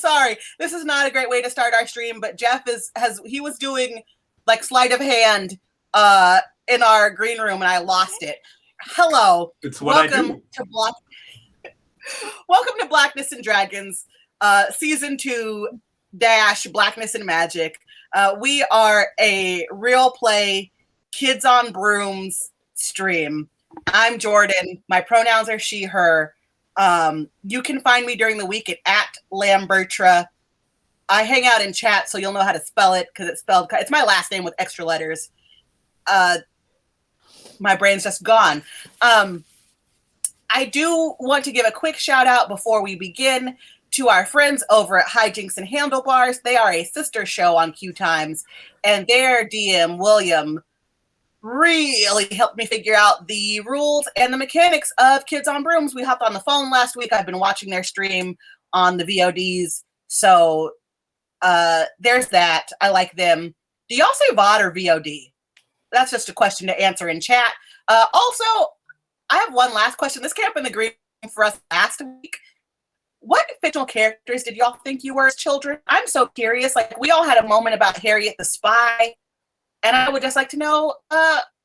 sorry. This is not a great way to start our stream, but Jeff he was doing like sleight of hand in our green room and I lost it. Hello. It's what I do. Welcome to Blackness and Dragons, Season 2 - Blackness and Magic. We are a real play Kids on Brooms stream. I'm Jordan. My pronouns are she, her. You can find me during the week at Lambertra. I hang out in chat so you'll know how to spell it because it's my last name with extra letters. My brain's just gone. I do want to give a quick shout out before we begin to our friends over at Hijinks and Handlebars. They are a sister show on Q Times, and their DM, William, really helped me figure out the rules and the mechanics of Kids on Brooms. We hopped on the phone last week. I've been watching their stream on the VODs. So there's that. I like them. Do y'all say VOD or VOD? That's just a question to answer in chat. Also, I have one last question. This came up in the green for us last week. What fictional characters did y'all think you were as children? I'm so curious. Like, we all had a moment about Harriet the Spy. And I would just like to know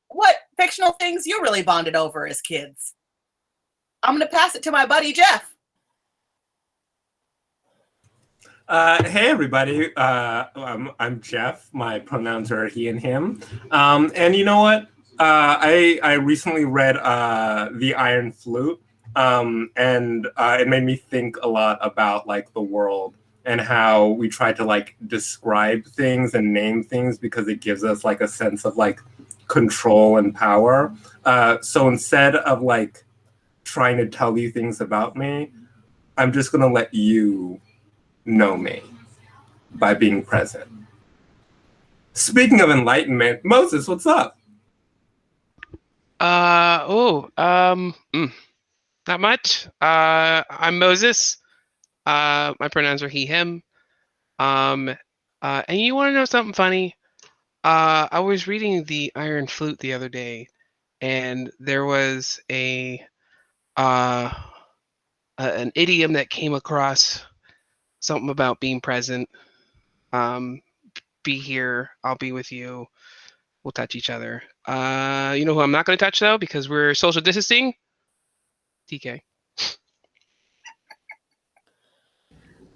what fictional things you really bonded over as kids. I'm going to pass it to my buddy, Jeff. Hey, everybody. I'm Jeff. My pronouns are he and him. And you know what? I recently read The Iron Flute, and it made me think a lot about, like, the world and how we try to, like, describe things and name things because it gives us, like, a sense of, like, control and power. So instead of, like, trying to tell you things about me, I'm just going to let you know me by being present. Speaking of enlightenment, Moses, what's up? Not much. I'm Moses. My pronouns are he, him. And you want to know something funny? I was reading The Iron Flute the other day, and there was an idiom that came across, something about being present. Be here. I'll be with you. We'll touch each other. You know who I'm not going to touch, though, because we're social distancing? TK.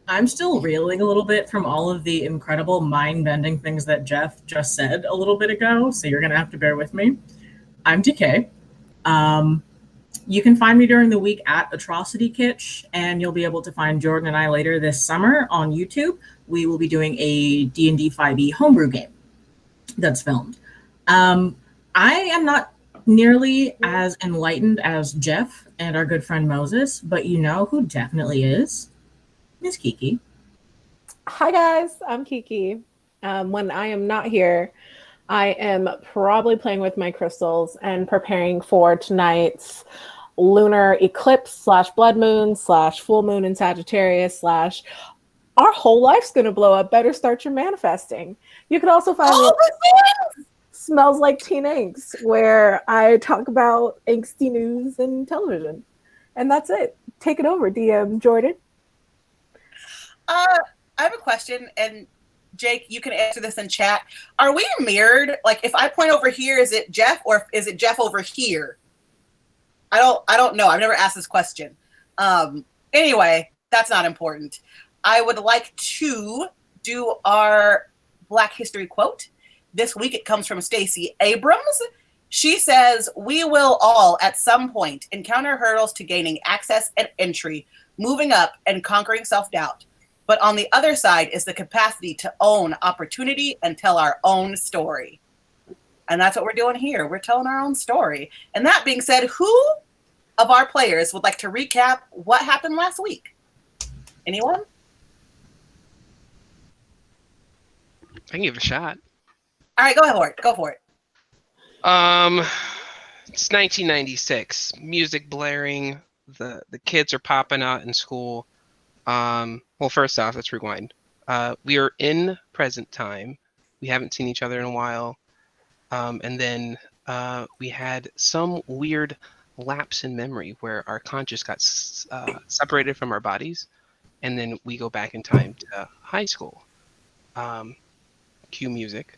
I'm still reeling a little bit from all of the incredible mind-bending things that Jeff just said a little bit ago, so you're going to have to bear with me. I'm TK. You can find me during the week at Atrocity Kitsch, and you'll be able to find Jordan and I later this summer on YouTube. We will be doing a D&D 5e homebrew game that's filmed. I am not nearly as enlightened as Jeff and our good friend Moses, but you know who definitely is? Miss Kiki. Hi guys, I'm Kiki. When I am not here, I am probably playing with my crystals and preparing for tonight's lunar eclipse / blood moon / full moon in Sagittarius / our whole life's gonna blow up. Better start your manifesting. You can also find me Smells Like Teen Angst, where I talk about angsty news and television. And that's it. Take it over, DM Jordan. I have a question, and Jake, you can answer this in chat. Are we mirrored? Like, if I point over here, is it Jeff, or is it Jeff over here? I don't know. I've never asked this question. Anyway, that's not important. I would like to do our Black History quote. This week it comes from Stacey Abrams. She says, "We will all, at some point, encounter hurdles to gaining access and entry, moving up and conquering self-doubt. But on the other side is the capacity to own opportunity and tell our own story." And that's what we're doing here. We're telling our own story. And that being said, who of our players would like to recap what happened last week? Anyone? I can give it a shot. All right, go for it. Go for it. It's 1996. Music blaring. The kids are popping out in school. Well, first off, let's rewind. We are in present time. We haven't seen each other in a while. And then we had some weird lapse in memory where our conscious got separated from our bodies. and then we go back in time to high school. Cue music.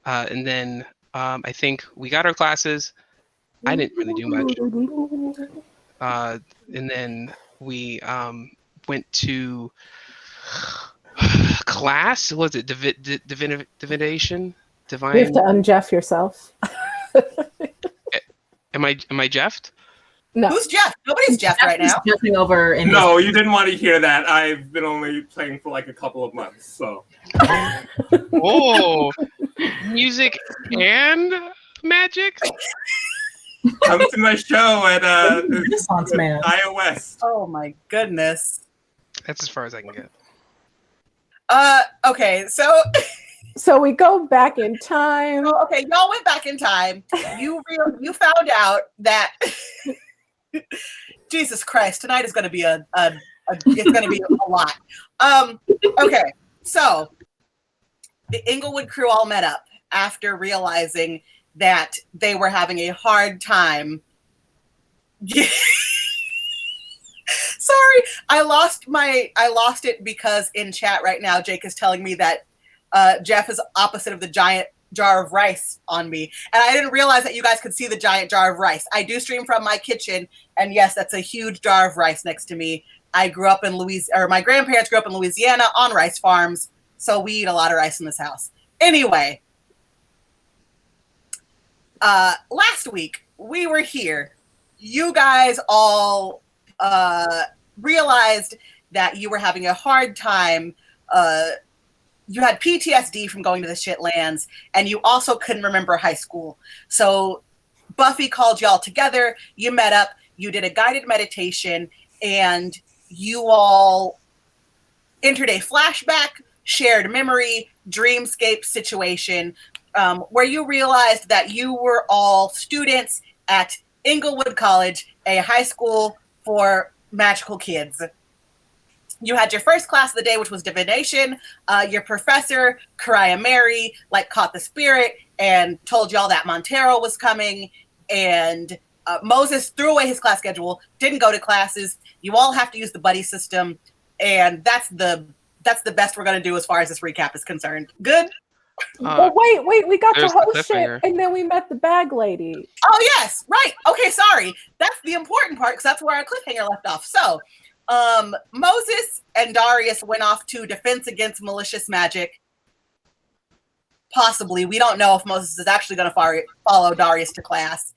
And then I think we got our classes. I didn't really do much. And then we went to class. Was it divination? Divine. You have to unjeff yourself. Am I Jeffed? No. Who's Jeff? Nobody's Jeff right now. Jumping over in No, you didn't want to hear that. I've been only playing for like a couple of months, so. Oh, music and magic. Come to my show at Renaissance man. iOS. Oh my goodness. That's as far as I can get. Okay, so So we go back in time. okay, y'all went back in time. You found out that Jesus Christ, tonight is going to be it's going to be a lot. Okay, so the Inglewood crew all met up after realizing that they were having a hard time. Sorry, I lost it because in chat right now, Jake is telling me that Jeff is opposite of the giant jar of rice on me. And I didn't realize that you guys could see the giant jar of rice. I do stream from my kitchen, and yes, that's a huge jar of rice next to me. I grew up in my grandparents grew up in Louisiana on rice farms, so we eat a lot of rice in this house. Anyway, last week we were here. You guys all realized that you were having a hard time. You had PTSD from going to the shitlands, and you also couldn't remember high school. So Buffy called y'all together. You met up. You did a guided meditation, and you all entered a flashback, shared memory, dreamscape situation where you realized that you were all students at Inglewood College, a high school for magical kids. You had your first class of the day, which was divination. Your professor, Kariah Mary, caught the spirit and told y'all that Montero was coming. And Moses threw away his class schedule, didn't go to classes. You all have to use the buddy system, and that's the best we're gonna do as far as this recap is concerned. Good. But wait, we got to there's the host shit, cliffhanger. and then we met the bag lady. Oh yes, right. Okay, sorry. That's the important part because that's where our cliffhanger left off. So. Moses and Darius went off to Defense Against Malicious Magic. Possibly. We don't know if Moses is actually going to follow Darius to class.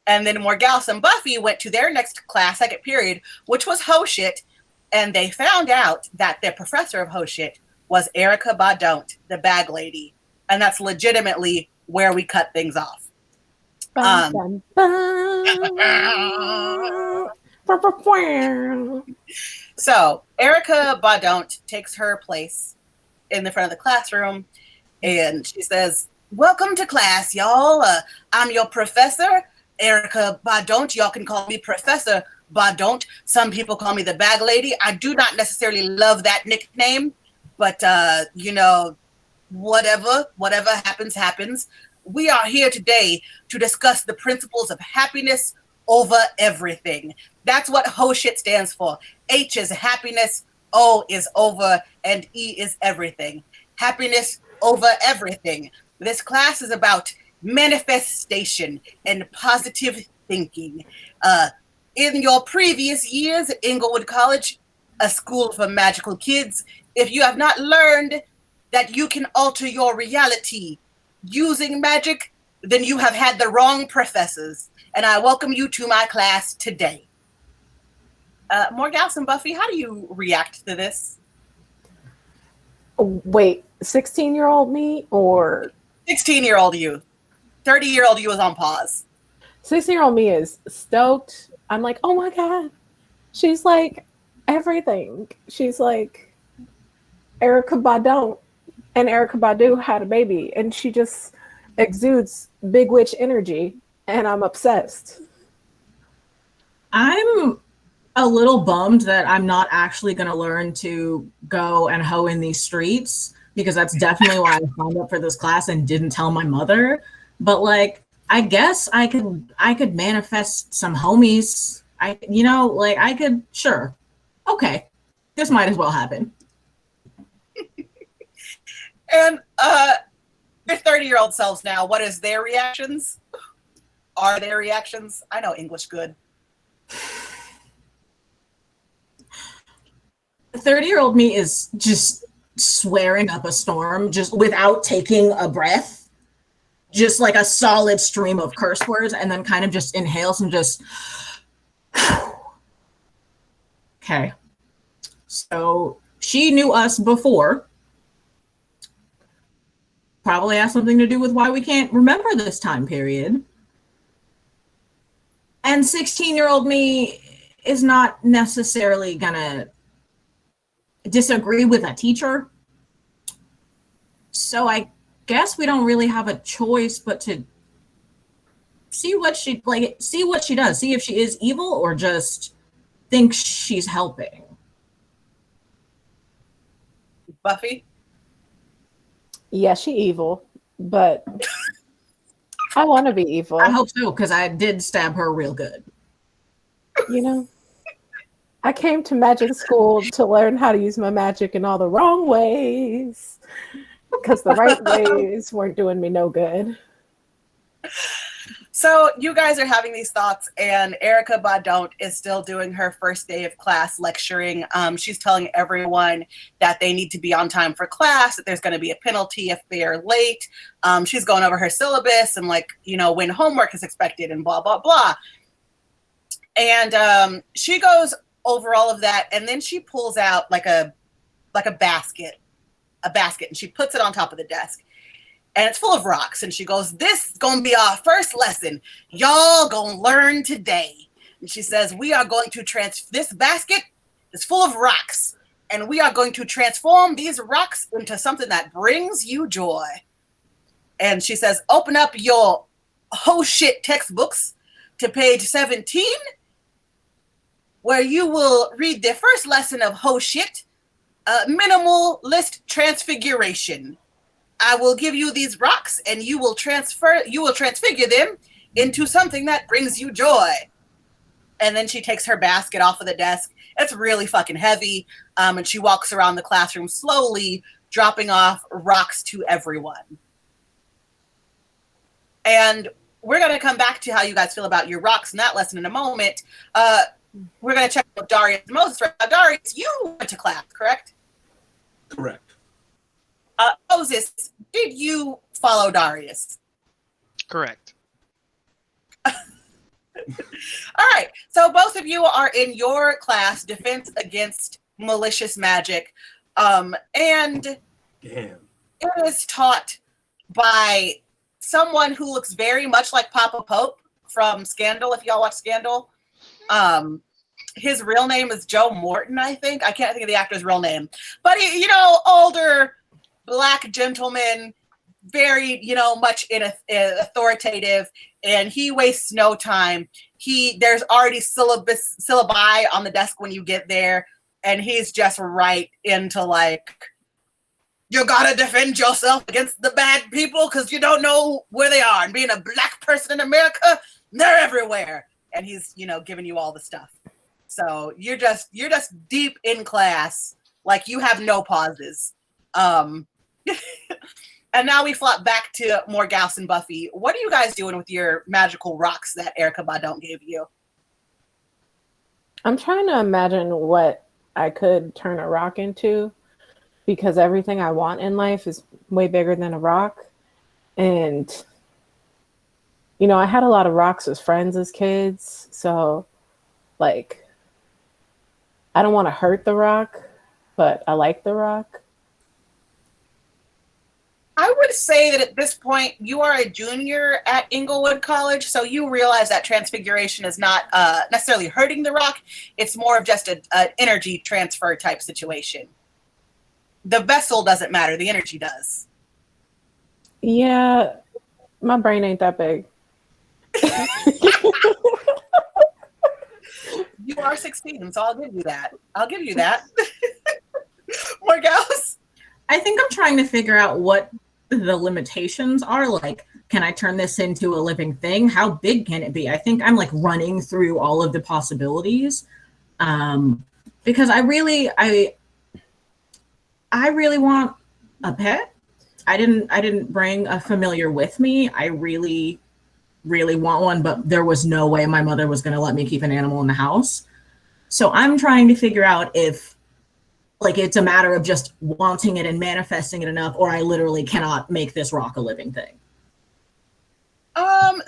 And then Morgause and Buffy went to their next class, second period, which was Hoshit. And they found out that the professor of Hoshit was Erica Badont, the bag lady. And that's legitimately where we cut things off. Bum, bum, bum. So Erica Badont takes her place in the front of the classroom, and she says, "Welcome to class, y'all. I'm your professor, Erica Badont. Y'all can call me Professor Badont. Some people call me the bag lady. I do not necessarily love that nickname, but whatever happens. We are here today to discuss the principles of happiness over everything." That's what Hoshit stands for. H is happiness, O is over, and E is everything. Happiness over everything. This class is about manifestation and positive thinking. In your previous years at Inglewood College, a school for magical kids, if you have not learned that you can alter your reality using magic, then you have had the wrong professors. And I welcome you to my class today. Morgause and Buffy, how do you react to this? Wait, 16-year-old me or 16-year-old you? 30-year-old you is on pause. 16-year-old me is stoked. I'm like, oh my God. She's like everything. She's like Erica Badont, and Erica Badu had a baby, and she just exudes big witch energy, and I'm obsessed. I'm a little bummed that I'm not actually going to learn to go and hoe in these streets, because that's definitely why I signed up for this class and didn't tell my mother. But I guess I could manifest some homies. Sure. Okay. This might as well happen. And your 30-year-old selves now, what is their reactions? Are their reactions? I know English good. The 30-year-old me is just swearing up a storm, just without taking a breath. Just like a solid stream of curse words, and then kind of just inhales and just... Okay. So she knew us before. Probably has something to do with why we can't remember this time period. And 16-year-old me is not necessarily gonna disagree with a teacher. So I guess we don't really have a choice but to see what she does, see if she is evil or just thinks she's helping. Buffy? Yeah, she evil, but I want to be evil. I hope so, because I did stab her real good. You know, I came to magic school to learn how to use my magic in all the wrong ways, because the right ways weren't doing me no good. So you guys are having these thoughts, and Erica Badont is still doing her first day of class lecturing. She's telling everyone that they need to be on time for class, that there's going to be a penalty if they are late. She's going over her syllabus and when homework is expected and blah, blah, blah. And she goes over all of that, and then she pulls out like a basket, and she puts it on top of the desk. And it's full of rocks. And she goes, this is going to be our first lesson. Y'all going to learn today. And she says, we are going to this basket is full of rocks. And we are going to transform these rocks into something that brings you joy. And she says, open up your ho shit textbooks to page 17, where you will read the first lesson of ho shit, minimalist transfiguration. I will give you these rocks and you will transfigure them into something that brings you joy. And then she takes her basket off of the desk. It's really fucking heavy. And she walks around the classroom slowly, dropping off rocks to everyone. And we're going to come back to how you guys feel about your rocks in that lesson in a moment. We're going to check with Darius and Moses right now. Darius, you went to class, correct? Correct. Moses, did you follow Darius? Correct. All right. So both of you are in your class, Defense Against Malicious Magic. And Damn. it is taught by someone who looks very much like Papa Pope from Scandal, if y'all watch Scandal. His real name is Joe Morton, I think. I can't think of the actor's real name. But, older Black gentleman, very, much authoritative, and he wastes no time. There's already syllabi on the desk when you get there, and he's just right into you gotta defend yourself against the bad people because you don't know where they are. And being a Black person in America, they're everywhere. And he's, giving you all the stuff. So you're just deep in class, you have no pauses. And now we flop back to Morgause and Buffy. What are you guys doing with your magical rocks that Erica Badont gave you? I'm trying to imagine what I could turn a rock into, because everything I want in life is way bigger than a rock. And, I had a lot of rocks as friends as kids. So, I don't want to hurt the rock, but I like the rock. I would say that at this point, you are a junior at Inglewood College, so you realize that transfiguration is not necessarily hurting the rock. It's more of just an energy transfer type situation. The vessel doesn't matter. The energy does. Yeah, my brain ain't that big. You are 16, so I'll give you that. Morgause? I think I'm trying to figure out what the limitations are. Can I turn this into a living thing? How big can it be? I think I'm running through all of the possibilities. because I really want a pet. I didn't bring a familiar with me. I really want one, but there was no way my mother was going to let me keep an animal in the house. So I'm trying to figure out if like it's a matter of just wanting it and manifesting it enough, or I literally cannot make this rock a living thing.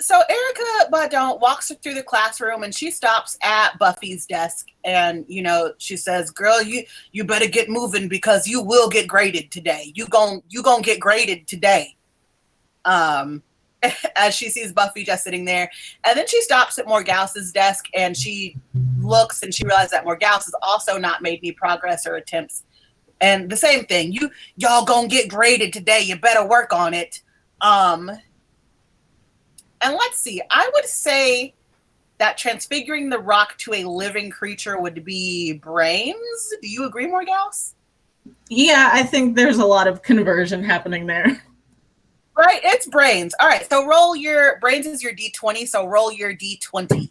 So Erica Badon walks through the classroom and she stops at Buffy's desk and, you know, she says, girl, you better get moving because you will get graded today. You gon' get graded today. As she sees Buffy just sitting there. And then she stops at Morgause's desk and she looks and she realizes that Morgause has also not made any progress or attempts. And the same thing, y'all gonna get graded today. You better work on it. And let's see, I would say that transfiguring the rock to a living creature would be Brains. Do you agree, Morgause? Yeah, I think there's a lot of conversion happening there. Right, it's Brains. All right, so roll your, Brains is your D20, so roll your D20.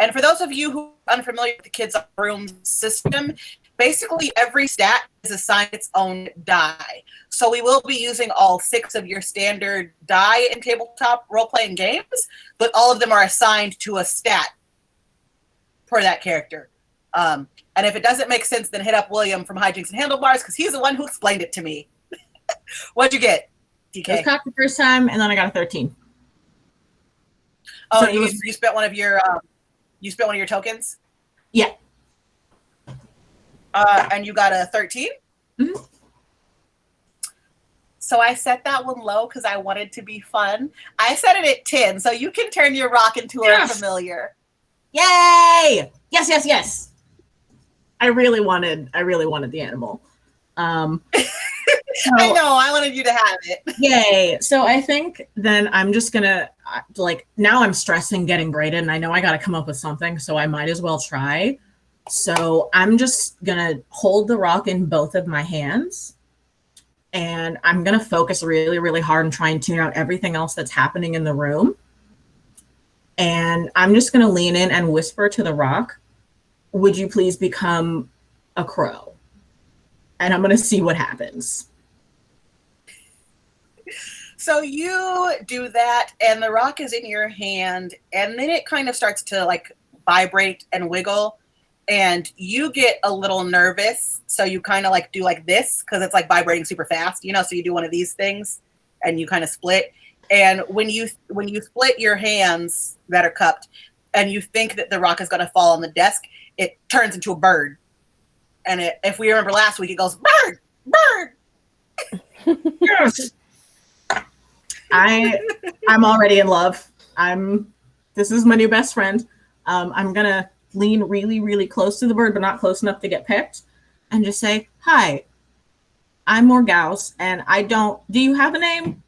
And for those of you who are unfamiliar with the Kids on Brooms system, basically every stat is assigned its own die. So we will be using all 6 of your standard die in tabletop role-playing games, but all of them are assigned to a stat for that character. And if it doesn't make sense, then hit up William from Hijinks and Handlebars, because he's the one who explained it to me. What'd you get, DK? It was cocked the first time, and then I got a 13. Oh, So you spent one of your tokens? Yeah. And you got a 13? Mm-hmm. So I set that one low because I wanted to be fun. I set it at 10, so you can turn your rock into a familiar. Yay! Yes. I really wanted the animal. So, I know, I wanted you to have it. Yay. So I think then I'm just gonna, like, now I'm stressing getting graded, and I know I gotta come up with something, so I might as well try. So I'm just gonna hold the rock in both of my hands, and I'm gonna focus really, really hard and try and tune out everything else that's happening in the room. And I'm just gonna lean in and whisper to the rock, would you please become a crow? And I'm gonna see what happens. So you do that, and the rock is in your hand, and then it kind of starts to like vibrate and wiggle, and you get a little nervous. So you kind of like do like this because it's like vibrating super fast, you know. So you do one of these things, and you kind of split. And when you split your hands that are cupped, and you think that the rock is going to fall on the desk, it turns into a bird. And if we remember last week, it goes bird, bird. Yes. I'm already in love. This is my new best friend. I'm gonna lean really, really close to the bird, but not close enough to get picked, and just say, hi, I'm Morgause, and do you have a name?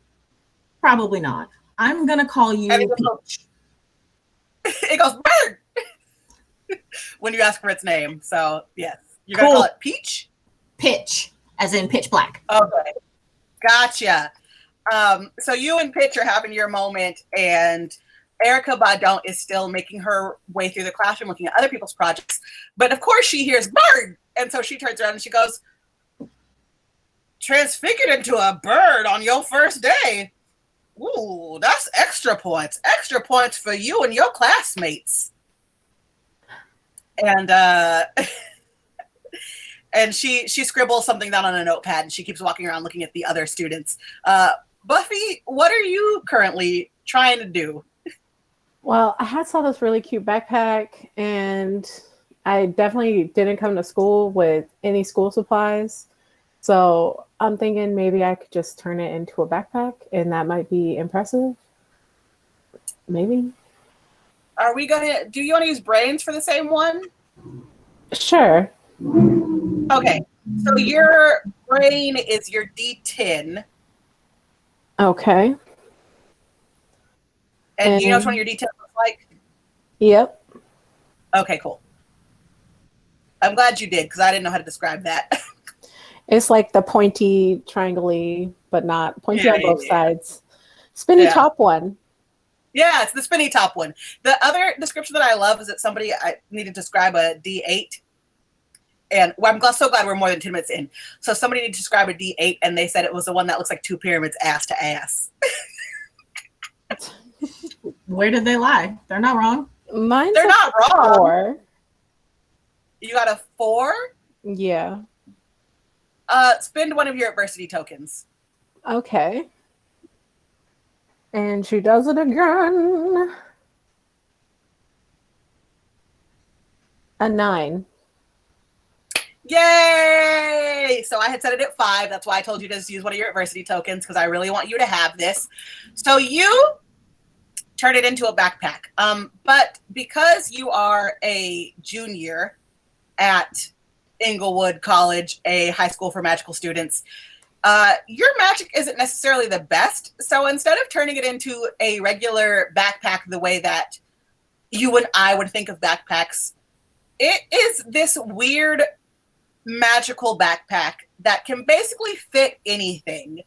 Probably not. I'm gonna call you Peach. It goes bird when you ask for its name. So yes, you're gonna call it Peach? Pitch, as in pitch black. Okay, gotcha. So you and Pitch are having your moment, and Erica Badon is still making her way through the classroom looking at other people's projects. But of course she hears bird. And so she turns around and she goes, transfigured into a bird on your first day. Ooh, that's extra points. Extra points for you and your classmates. And and she scribbles something down on a notepad, and she keeps walking around looking at the other students. Buffy, what are you currently trying to do? Well, I saw this really cute backpack, and I definitely didn't come to school with any school supplies. So I'm thinking maybe I could just turn it into a backpack, and that might be impressive. Maybe. Do you want to use Brains for the same one? Sure. Okay. So your brain is your D10. Okay. And do you know which one your D10 looks like? Yep. Okay, cool. I'm glad you did, because I didn't know how to describe that. It's like the pointy, triangle-y, but not pointy on both sides. Spinny Yeah. top one. Yeah, it's the spinny top one. The other description that I love is that I need to describe a D8, And I'm so glad we're more than 10 minutes in. So somebody needed to describe a D8, and they said it was the one that looks like two pyramids ass to ass. Where did they lie? They're not wrong. They're not wrong. 4. You got a 4? Yeah. Spend one of your adversity tokens. Okay. And she does it again. A 9. Yay! So I had set it at 5. That's why I told you to just use one of your adversity tokens, because I really want you to have this. So you turn it into a backpack. But because you are a junior at Inglewood College, a high school for magical students, your magic isn't necessarily the best. So instead of turning it into a regular backpack the way that you and I would think of backpacks, it is this weird magical backpack that can basically fit anything.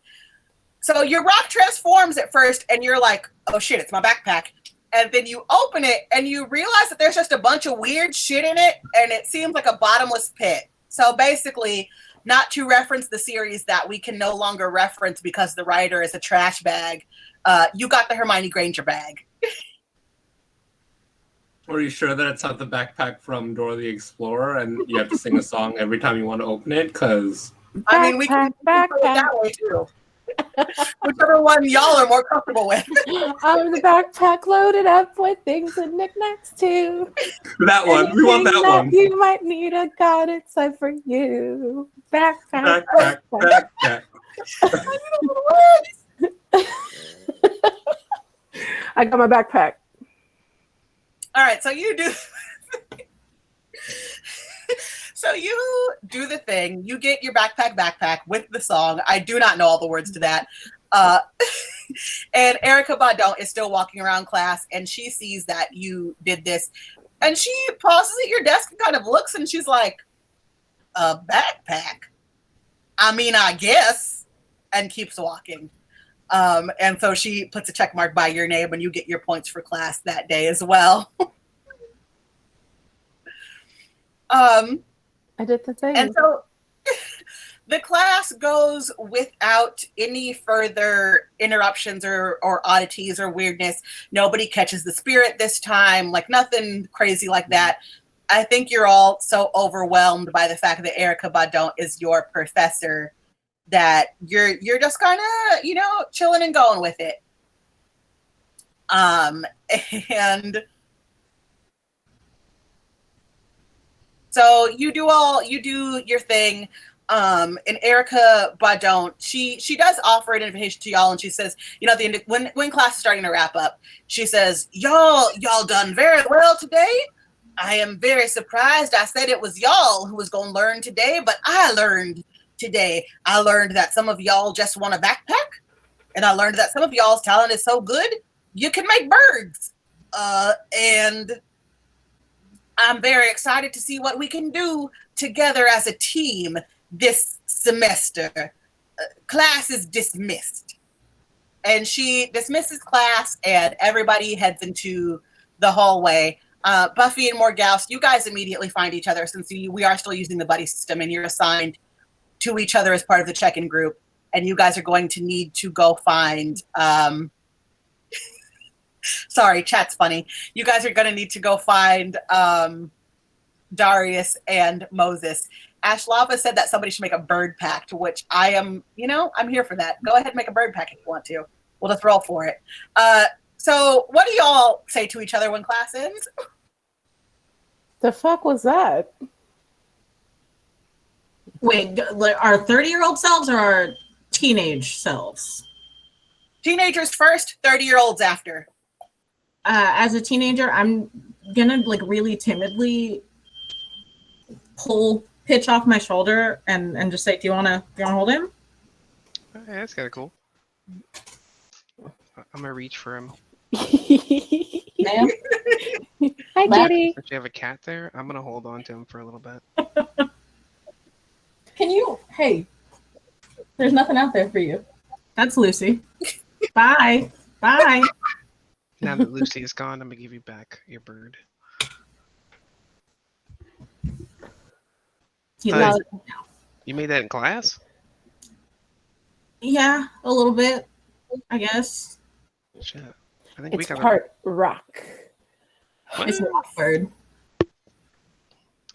So your rock transforms at first and you're like, oh shit, it's my backpack. And then you open it and you realize that there's just a bunch of weird shit in it and it seems like a bottomless pit. So basically, not to reference the series that we can no longer reference because the writer is a trash bag, you got the Hermione Granger bag. Are you sure that it's not the backpack from Dora the Explorer and you have to sing a song every time you want to open it? Because I mean, we can put it that way too. Whichever one y'all are more comfortable with. I'm the backpack loaded up with things and knickknacks too. That one. We want that Anything one. You might need a god inside for you. Backpack. Backpack. I got my backpack. All right, so you do. So you do the thing. You get your backpack with the song. I do not know all the words to that. And Erica Badon is still walking around class, and she sees that you did this, and she pauses at your desk and kind of looks, and she's like, "A backpack? I mean, I guess," and keeps walking. And so she puts a check mark by your name, and you get your points for class that day as well. I did the thing. And so the class goes without any further interruptions or oddities or weirdness. Nobody catches the spirit this time, like nothing crazy like that. I think you're all so overwhelmed by the fact that Erica Badon is your professor that you're just kind of, chilling and going with it. And so you do your thing. And Erica Badon, she does offer an invitation to y'all, and she says, at the end, when class is starting to wrap up, she says, y'all done very well today. I am very surprised. I said it was y'all who was going to learn today, but I learned today. I learned that some of y'all just want a backpack, and I learned that some of y'all's talent is so good, you can make birds. And I'm very excited to see what we can do together as a team this semester. Class is dismissed. And she dismisses class, and everybody heads into the hallway. Buffy and Morgause, you guys immediately find each other since we are still using the buddy system, and you're assigned to each other as part of the check-in group. And you guys are going to need to go find... Sorry, chat's funny. You guys are going to need to go find Darius and Moses. Ashlava said that somebody should make a bird pact, which I am, I'm here for that. Go ahead and make a bird pact if you want to. We'll just roll for it. So what do y'all say to each other when class ends? The fuck was that? Wait, our 30-year-old selves or our teenage selves? Teenagers first, 30-year-olds after. As a teenager, I'm gonna really timidly pull Pitch off my shoulder and just say, "Do you wanna hold him?" Yeah, that's kind of cool. I'm gonna reach for him. Ma'am? Hi, Kitty. Since you have a cat there, I'm gonna hold on to him for a little bit. Can you? Hey, there's nothing out there for you. That's Lucy. Bye. Bye. Now that Lucy is gone, I'm gonna give you back your bird. He Nice. loves it now. You made that in class? Yeah, a little bit, I guess. Shit. I think we It's got part rock. It's Rockford.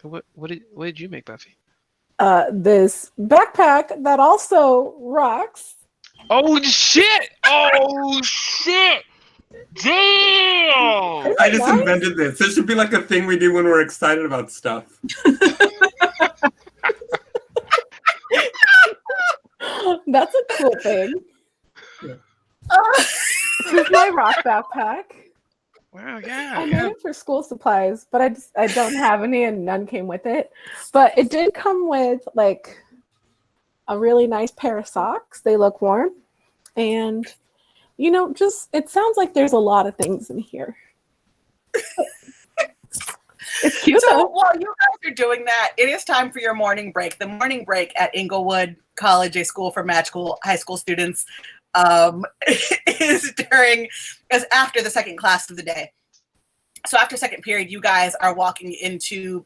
What did you make, Buffy? This backpack that also rocks. Oh shit! Oh shit! Damn! I just invented this. This should be like a thing we do when we're excited about stuff. That's a cool thing. This is my rock backpack. Wow, yeah. I made it for school supplies, but I don't have any, and none came with it. But it did come with like a really nice pair of socks. They look warm, and just it sounds like there's a lot of things in here. It's cute. So while you guys are doing that, it is time for your morning break. The morning break at Inglewood College, a school for magical high school students, is after the second class of the day. So after second period, you guys are walking into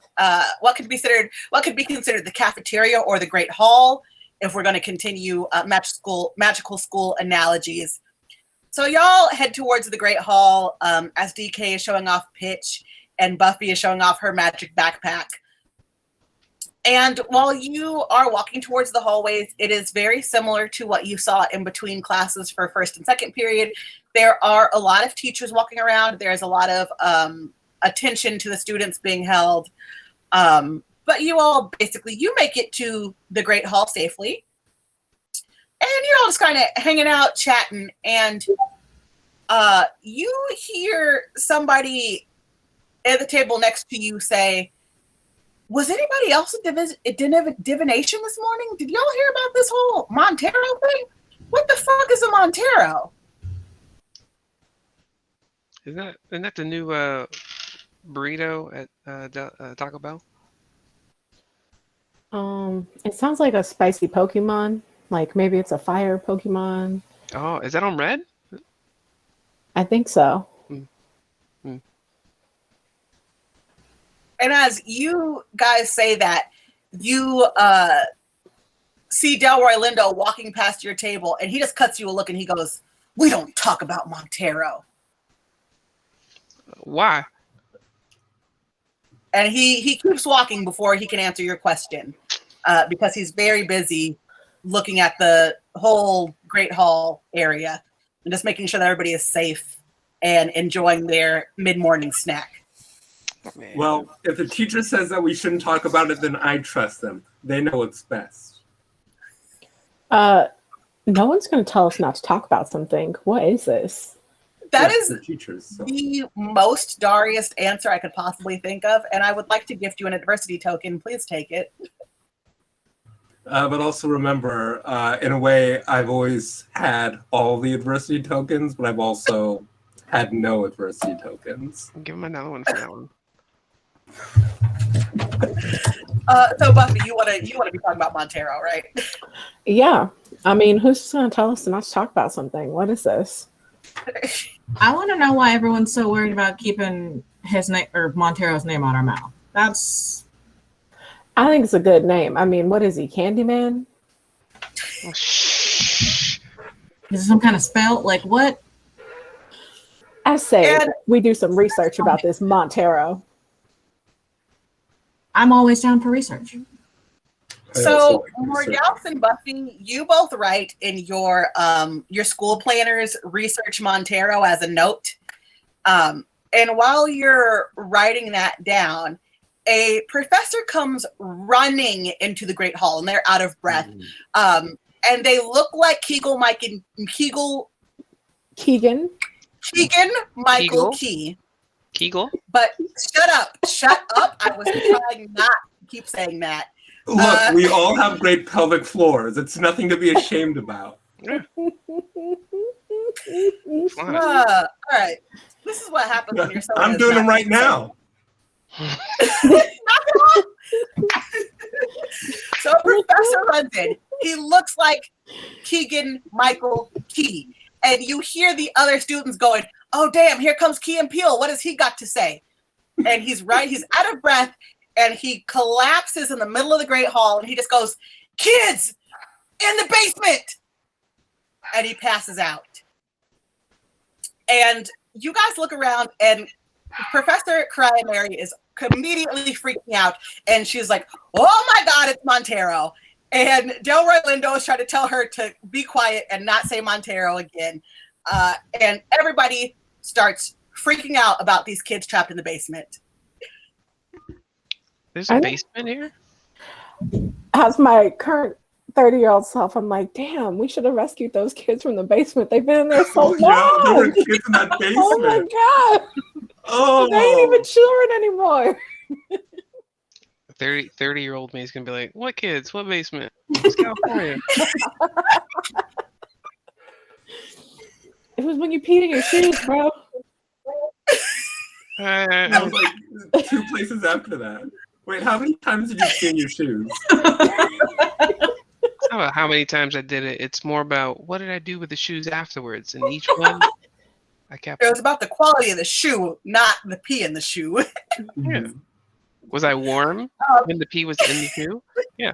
what could be considered the cafeteria or the Great Hall, if we're going to continue magical school analogies. So y'all head towards the Great Hall as DK is showing off Pitch and Buffy is showing off her magic backpack. And while you are walking towards the hallways, it is very similar to what you saw in between classes for first and second period. There are a lot of teachers walking around. There's a lot of attention to the students being held. But you all you make it to the Great Hall safely. And you're all just kind of hanging out, chatting. And you hear somebody at the table next to you say, "Was anybody else at divination this morning? Did y'all hear about this whole Montero thing? What the fuck is a Montero?" Isn't that the new burrito at Taco Bell? It sounds like a spicy Pokemon. Like maybe it's a fire Pokemon. Oh, is that on red? I think so. And as you guys say that, you see Delroy Lindo walking past your table, and he just cuts you a look, and he goes, "We don't talk about Montero." Why? And he keeps walking before he can answer your question, because he's very busy looking at the whole Great Hall area and just making sure that everybody is safe and enjoying their mid-morning snack. Well, if the teacher says that we shouldn't talk about it, then I trust them. They know what's best. No one's going to tell us not to talk about something. What is this? That is the teachers. So. the most Darius answer I could possibly think of, and I would like to gift you an adversity token. Please take it. But also remember, in a way, I've always had all the adversity tokens, but I've also had no adversity tokens. Give him another one for that one. So Buffy, you want to be talking about Montero, right? Yeah. I mean, who's just going to tell us not to talk about something? What is this? I want to know why everyone's so worried about keeping his name or Montero's name on our mouth. I think it's a good name. I mean, what is he, Candyman? Is it some kind of spell? Like what? I say we do some research about this Montero. I'm always down for research. So Morgals and Buffy, you both write in your school planners research Montero as a note. And while you're writing that down, a professor comes running into the Great Hall, and they're out of breath. And they look like Keegan Michael Key. Kegel? But shut up. I was trying not to keep saying that. Look, we all have great pelvic floors. It's nothing to be ashamed about. All right. This is what happens when you're so. I'm doing them right now. So a professor runs in. He looks like Keegan Michael Key. And you hear the other students going, "Oh, damn, here comes Key and Peele. What has he got to say?" And he's out of breath. and he collapses in the middle of the Great Hall, and he just goes, "Kids, in the basement!" And he passes out. And you guys look around, and Professor Cry Mary is immediately freaking out, and she's like, "Oh my God, it's Montero!" And Delroy Lindo is trying to tell her to be quiet and not say Montero again. And everybody starts freaking out about these kids trapped in the basement. There's a basement here? As my current 30-year-old self, I'm like, damn, we should have rescued those kids from the basement. They've been in there so long. Yeah, there were kids in that basement. Oh my God. Oh. They ain't even children anymore. 30-year-old me is going to be like, what kids? What basement? It's California. It was when you peed in your shoes, bro. That was like 2 places after that. Wait, how many times did you pee in your shoes? How about how many times I did it? It's more about what did I do with the shoes afterwards. And each one, I kept. It was about the quality of the shoe, not the pee in the shoe. Yeah. Was I warm when the pee was in the shoe? Yeah.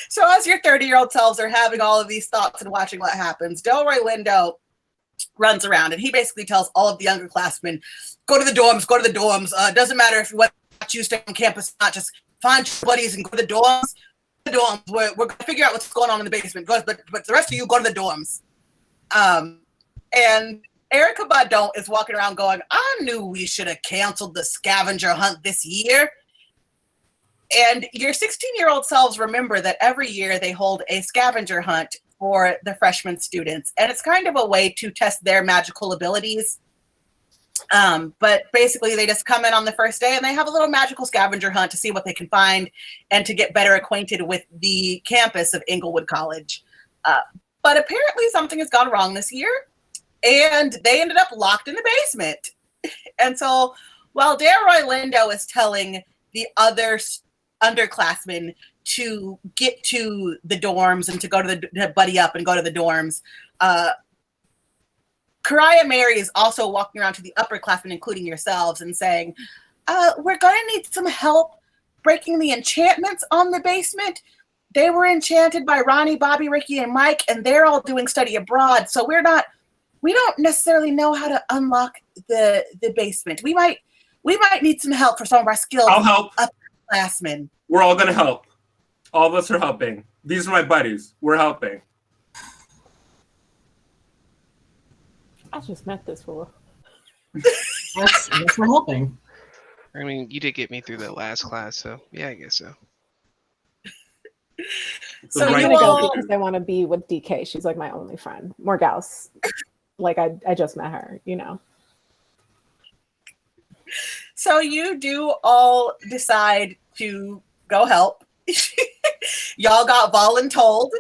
So as your 30-year-old selves are having all of these thoughts and watching what happens, Delroy Lindo runs around, and he basically tells all of the younger classmen, go to the dorms, go to the dorms. Doesn't matter if you want to stay on campus, not just find your buddies and go to the dorms. We're going to figure out what's going on in the basement. But the rest of you, go to the dorms. And Erica Badon is walking around going, I knew we should have canceled the scavenger hunt this year. And your 16-year-old selves remember that every year they hold a scavenger hunt for the freshman students. And it's kind of a way to test their magical abilities. But basically they just come in on the first day and they have a little magical scavenger hunt to see what they can find and to get better acquainted with the campus of Inglewood College. But apparently something has gone wrong this year and they ended up locked in the basement. And so while Delroy Lindo is telling the other underclassmen to get to the dorms and to go to buddy up and go to the dorms, Karaya Mary is also walking around to the upperclassmen, including yourselves, and saying, we're going to need some help breaking the enchantments on the basement. They were enchanted by Ronnie, Bobby, Ricky, and Mike, and they're all doing study abroad. So we don't necessarily know how to unlock the basement. We might need some help for some of our skills. I'll help. Upperclassmen. We're all going to help. All of us are helping. These are my buddies. We're helping. I just met this fool. That's we're helping. I mean, you did get me through that last class, so yeah, I guess so. So I'm you gonna all, go because I want to be with DK. She's like my only friend. Morgause. Like I just met her, you know. So you do all decide to go help. Y'all got voluntold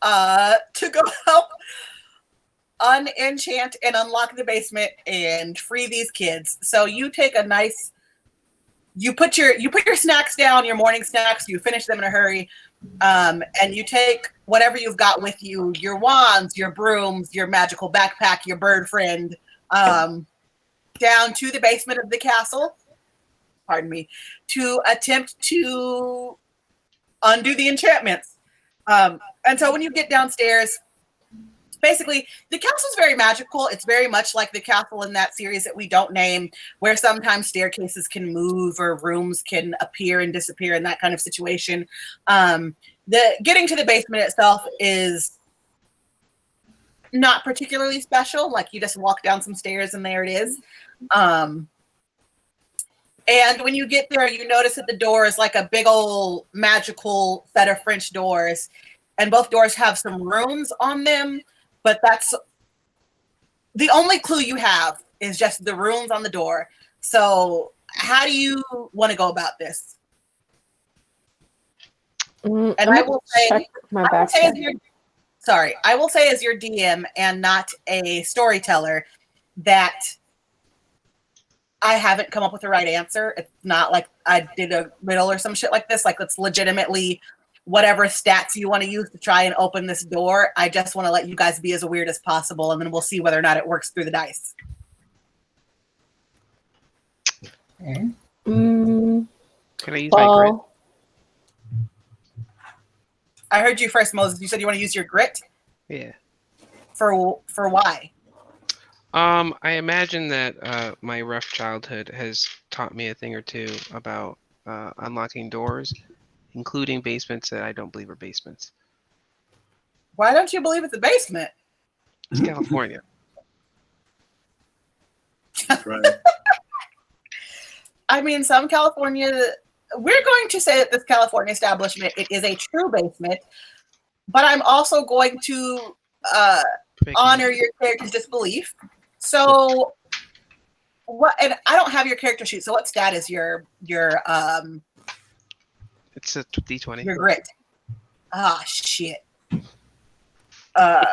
to go help unenchant and unlock the basement and free these kids. So you take a nice, you put your snacks down, your morning snacks, you finish them in a hurry, and you take whatever you've got with you, your wands, your brooms, your magical backpack, your bird friend, down to the basement of the castle, pardon me, to attempt to undo the enchantments. And so when you get downstairs, basically, the castle is very magical. It's very much like the castle in that series that we don't name, where sometimes staircases can move or rooms can appear and disappear in that kind of situation. The getting to the basement itself is not particularly special. Like you just walk down some stairs and there it is. And when you get there, you notice that the door is like a big old magical set of French doors, and both doors have some runes on them. But that's the only clue you have is just the runes on the door. So how do you want to go about this? And I will say as your DM and not a storyteller that I haven't come up with the right answer. It's not like I did a riddle or some shit like this. Like it's legitimately whatever stats you want to use to try and open this door. I just want to let you guys be as weird as possible, and then we'll see whether or not it works through the dice. Okay. Mm, Can I use my grit? well, I heard you first, Moses. You said you want to use your grit Yeah. for why? I imagine that my rough childhood has taught me a thing or two about unlocking doors, including basements that I don't believe are basements. Why don't you believe it's a basement? It's California. Right. I mean, some California. We're going to say that this California establishment it is a true basement, but I'm also going to honor your character's disbelief. So, what? And I don't have your character sheet. So, what stat is your It's a D20. your grit? Ah, shit. I'm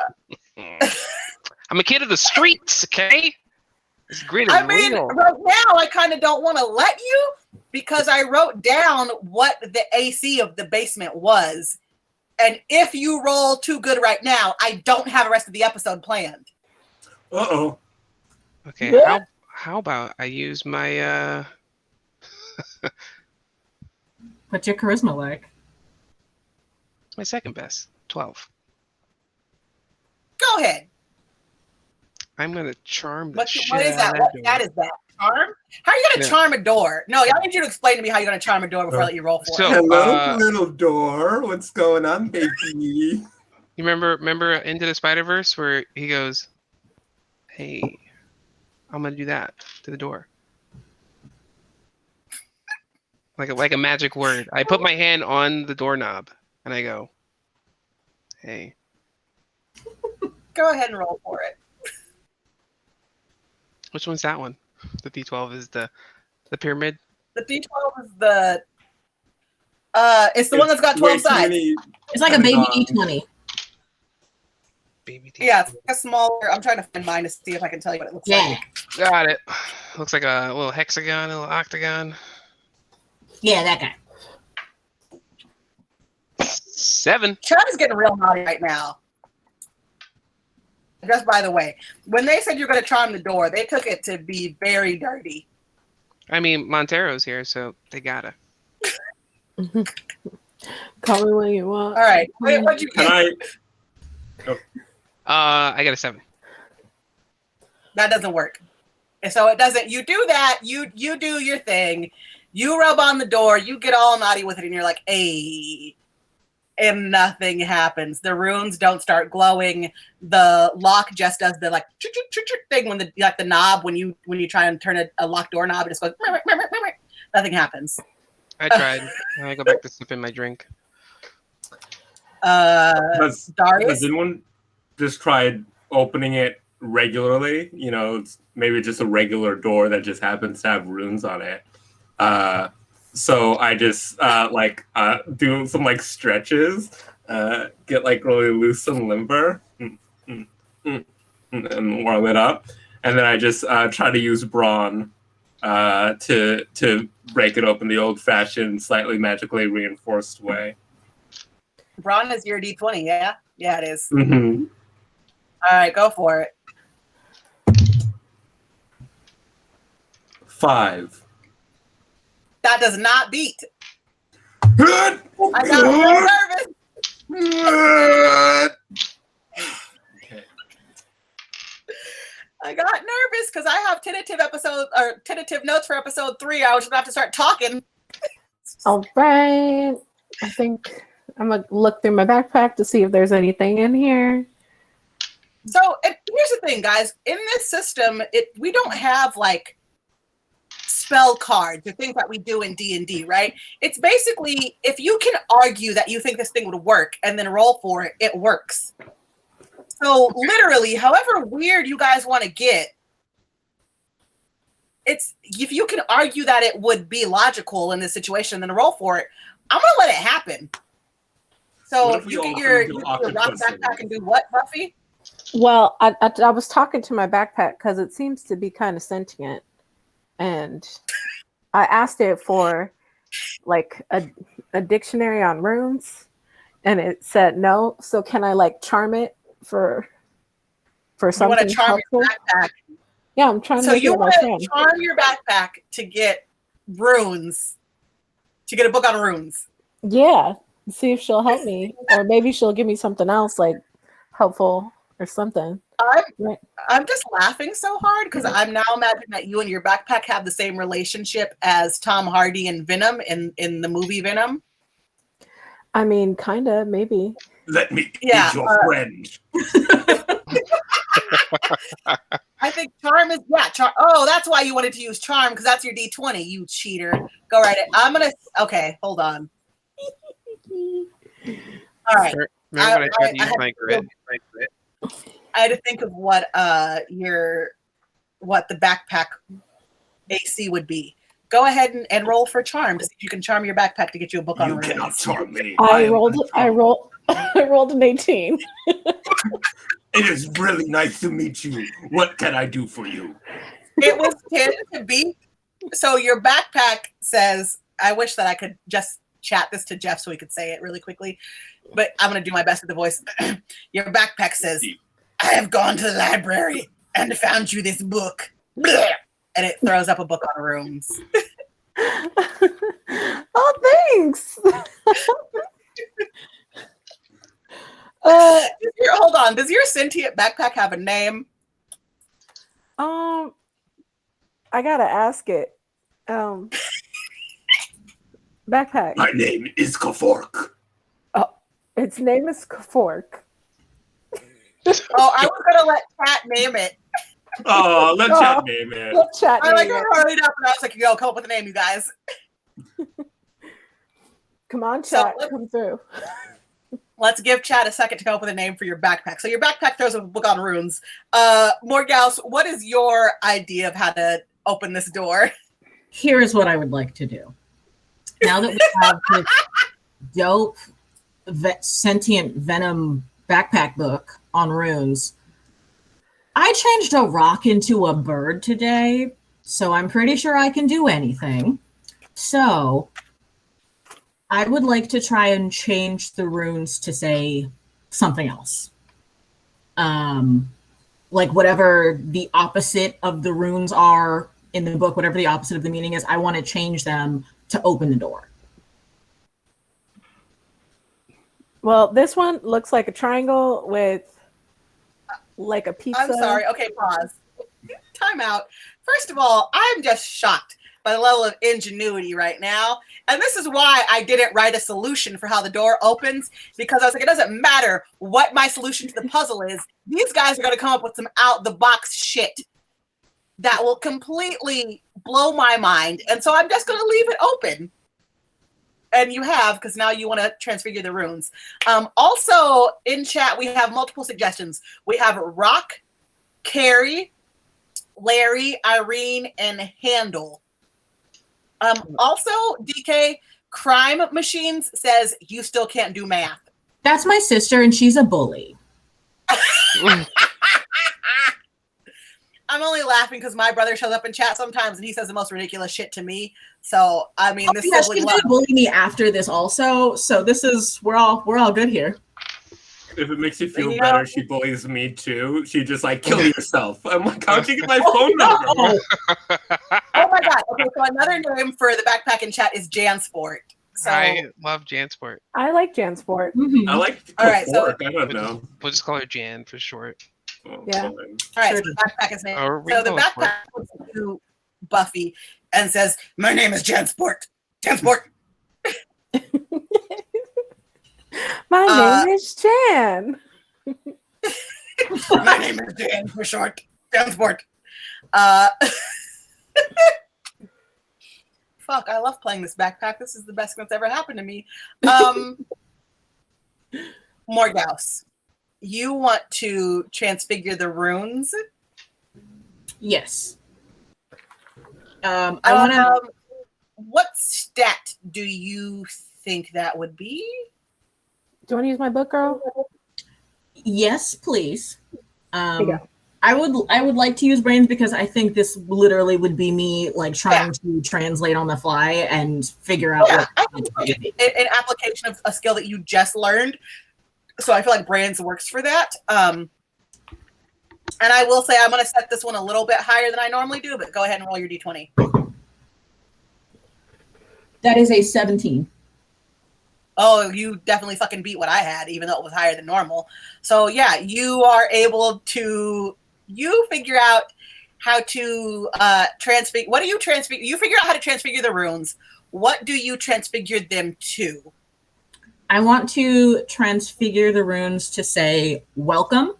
a kid of the streets, okay? This grit is I mean, real. right now I kind of don't want to let you because I wrote down what the AC of the basement was. And if you roll too good right now, I don't have the rest of the episode planned. Uh-oh. Okay, What? how about I use my What's your charisma like? my second best, 12. Go ahead. I'm gonna charm the What shit is out that? of What door. stat is that? Charm? How are you going to Yeah. charm a door? No, y'all need you to explain to me how you're going to charm a door before I let you roll for So- it. Hello, little door. What's going on, baby? You remember Into the Spider-Verse where he goes, "Hey, I'm gonna do that to the door." Like a magic word. I put my hand on the doorknob and I go, "Hey." Go ahead and roll for it. Which one's that one? The D12 is the pyramid. The D12 is the it's the one that's got 12 sides. It's like a baby D20. Baby D12. Yeah, it's like a smaller. I'm trying to find mine to see if I can tell you what it looks Yeah. like. Got it. Looks like a little hexagon, a little octagon. Yeah, that guy. 7. Chad is getting real naughty right now. Just by the way, when they said you're going to charm the door, they took it to be very dirty. I mean, Montero's here, so they gotta. call me when you want. All right. What'd you Can get? I? I got a 7. That doesn't work. So it doesn't. You do that. You do your thing. You rub on the door. You get all naughty with it, and you're like, "Hey," and nothing happens. The runes don't start glowing. The lock just does the like thing when the knob when you try and turn a locked door knob, it just goes. Nothing happens. I tried. I go back to sipping my drink. Has Darius. anyone just tried opening it regularly? It's maybe just a regular door that just happens to have runes on it. So I just do some like stretches, get like really loose and limber, and warm it up, and then I just try to use brawn to break it open the old-fashioned, slightly magically reinforced way. Braun is your D20, yeah? Yeah, it is. Mm-hmm. All right, go for it. 5. That does not beat. I I got real nervous. Okay. I got nervous because I have tentative notes for episode 3. I was gonna have to start talking. All right. I think I'm gonna look through my backpack to see if there's anything in here. So and here's the thing, guys. In this system, we don't have like spell cards or things that we do in D&D, right? It's basically if you can argue that you think this thing would work and then roll for it, it works. So literally, however weird you guys want to get, it's if you can argue that it would be logical in this situation, then roll for it. I'm gonna let it happen. So What if we you all get your do rock octopus backpack and do what, Buffy? Well, I was talking to my backpack because it seems to be kind of sentient, and I asked it for like a dictionary on runes, and it said no. So can I like charm it for You something want to charm helpful? your backpack. Yeah, I'm trying So to make you it my want friend. to charm your backpack to get runes. To get a book on runes. Yeah. See if she'll help me, or maybe she'll give me something else like helpful or something. I'm just laughing so hard because I'm now imagining that you and your backpack have the same relationship as Tom Hardy and Venom in the movie Venom. I mean, kind of, maybe. Let me be your friend. I think Charm is Charm. Oh, that's why you wanted to use Charm, because that's your D20. You cheater. Go right it. I'm gonna. Okay, hold on. All right. Remember when I tried to use my grid? I had to think of what the backpack AC would be. Go ahead and roll for charm to see if you can charm your backpack to get you a book on runes. You cannot charm me. I rolled an 18. It is really nice to meet you. What can I do for you? It was 10 to beat. So your backpack says, I wish that I could just chat this to Jeff so he could say it really quickly, but I'm going to do my best with the voice. Your backpack says, I have gone to the library and found you this book. And it throws up a book on runes. Oh, thanks. Hold on. Does your sentient backpack have a name? I gotta ask it. Backpack. My name is Kafork. Oh, its name is Kafork. Oh, I was gonna let Kat name it. Oh, let Chat name it. Let Chat I name it. hurried up and I was like, yo, come up with a name, you guys. Come on, Chat, come through. Let's give Chad a second to come up with a name for your backpack. So your backpack throws up a book on runes. Morgause, what is your idea of how to open this door? Here is what I would like to do. Now that we have this dope sentient venom backpack book on runes, I changed a rock into a bird today, so I'm pretty sure I can do anything. So I would like to try and change the runes to say something else. Like whatever the opposite of the runes are in the book, whatever the opposite of the meaning is, I want to change them to open the door. Well, this one looks like a triangle with like a pizza. I'm sorry. Okay, pause. Time out. First of all, I'm just shocked by the level of ingenuity right now. And this is why I didn't write a solution for how the door opens, because I was like, it doesn't matter what my solution to the puzzle is. These guys are going to come up with some out-the-box shit that will completely blow my mind. And so I'm just going to leave it open. And you have, because now you want to transfigure the runes. Also, in chat, we have multiple suggestions. We have Rock, Carrie, Larry, Irene, and Handle. Also, DK, Crime Machines says you still can't do math. That's my sister, and she's a bully. I'm only laughing because my brother shows up in chat sometimes and he says the most ridiculous shit to me. So I mean, this is she's gonna bully me after this also. So this is we're all good here. If it makes you feel better, she bullies me too. She just like kill yourself. I'm like, how'd you get my phone number? Oh my god. Okay, so another name for the backpack in chat is Jansport. So I love Jansport. I like Jansport. Mm-hmm. I like all right, so I don't know. We'll just call her Jan for short. Oh, Yeah. All right, so the backpack is named. So the backpack looks to Buffy and says, "My name is Jansport. Jansport." My name is Jan. My name is Jan for short. Jansport. Fuck, I love playing this backpack. This is the best thing that's ever happened to me. Morgause, you want to transfigure the runes? Yes. I want to. What stat do you think that would be? Do you want to use my book, girl? Yes, please. Here you go. I would like to use brains because I think this literally would be me like trying to translate on the fly and figure out what I think an application of a skill that you just learned. So I feel like brains works for that. And I will say I'm going to set this one a little bit higher than I normally do, but go ahead and roll your d20. That is a 17. Oh, you definitely fucking beat what I had, even though it was higher than normal. So yeah, you are able to, you figure out how to transfigure. What do you transfigure? You figure out how to transfigure the runes. What do you transfigure them to? I want to transfigure the runes to say welcome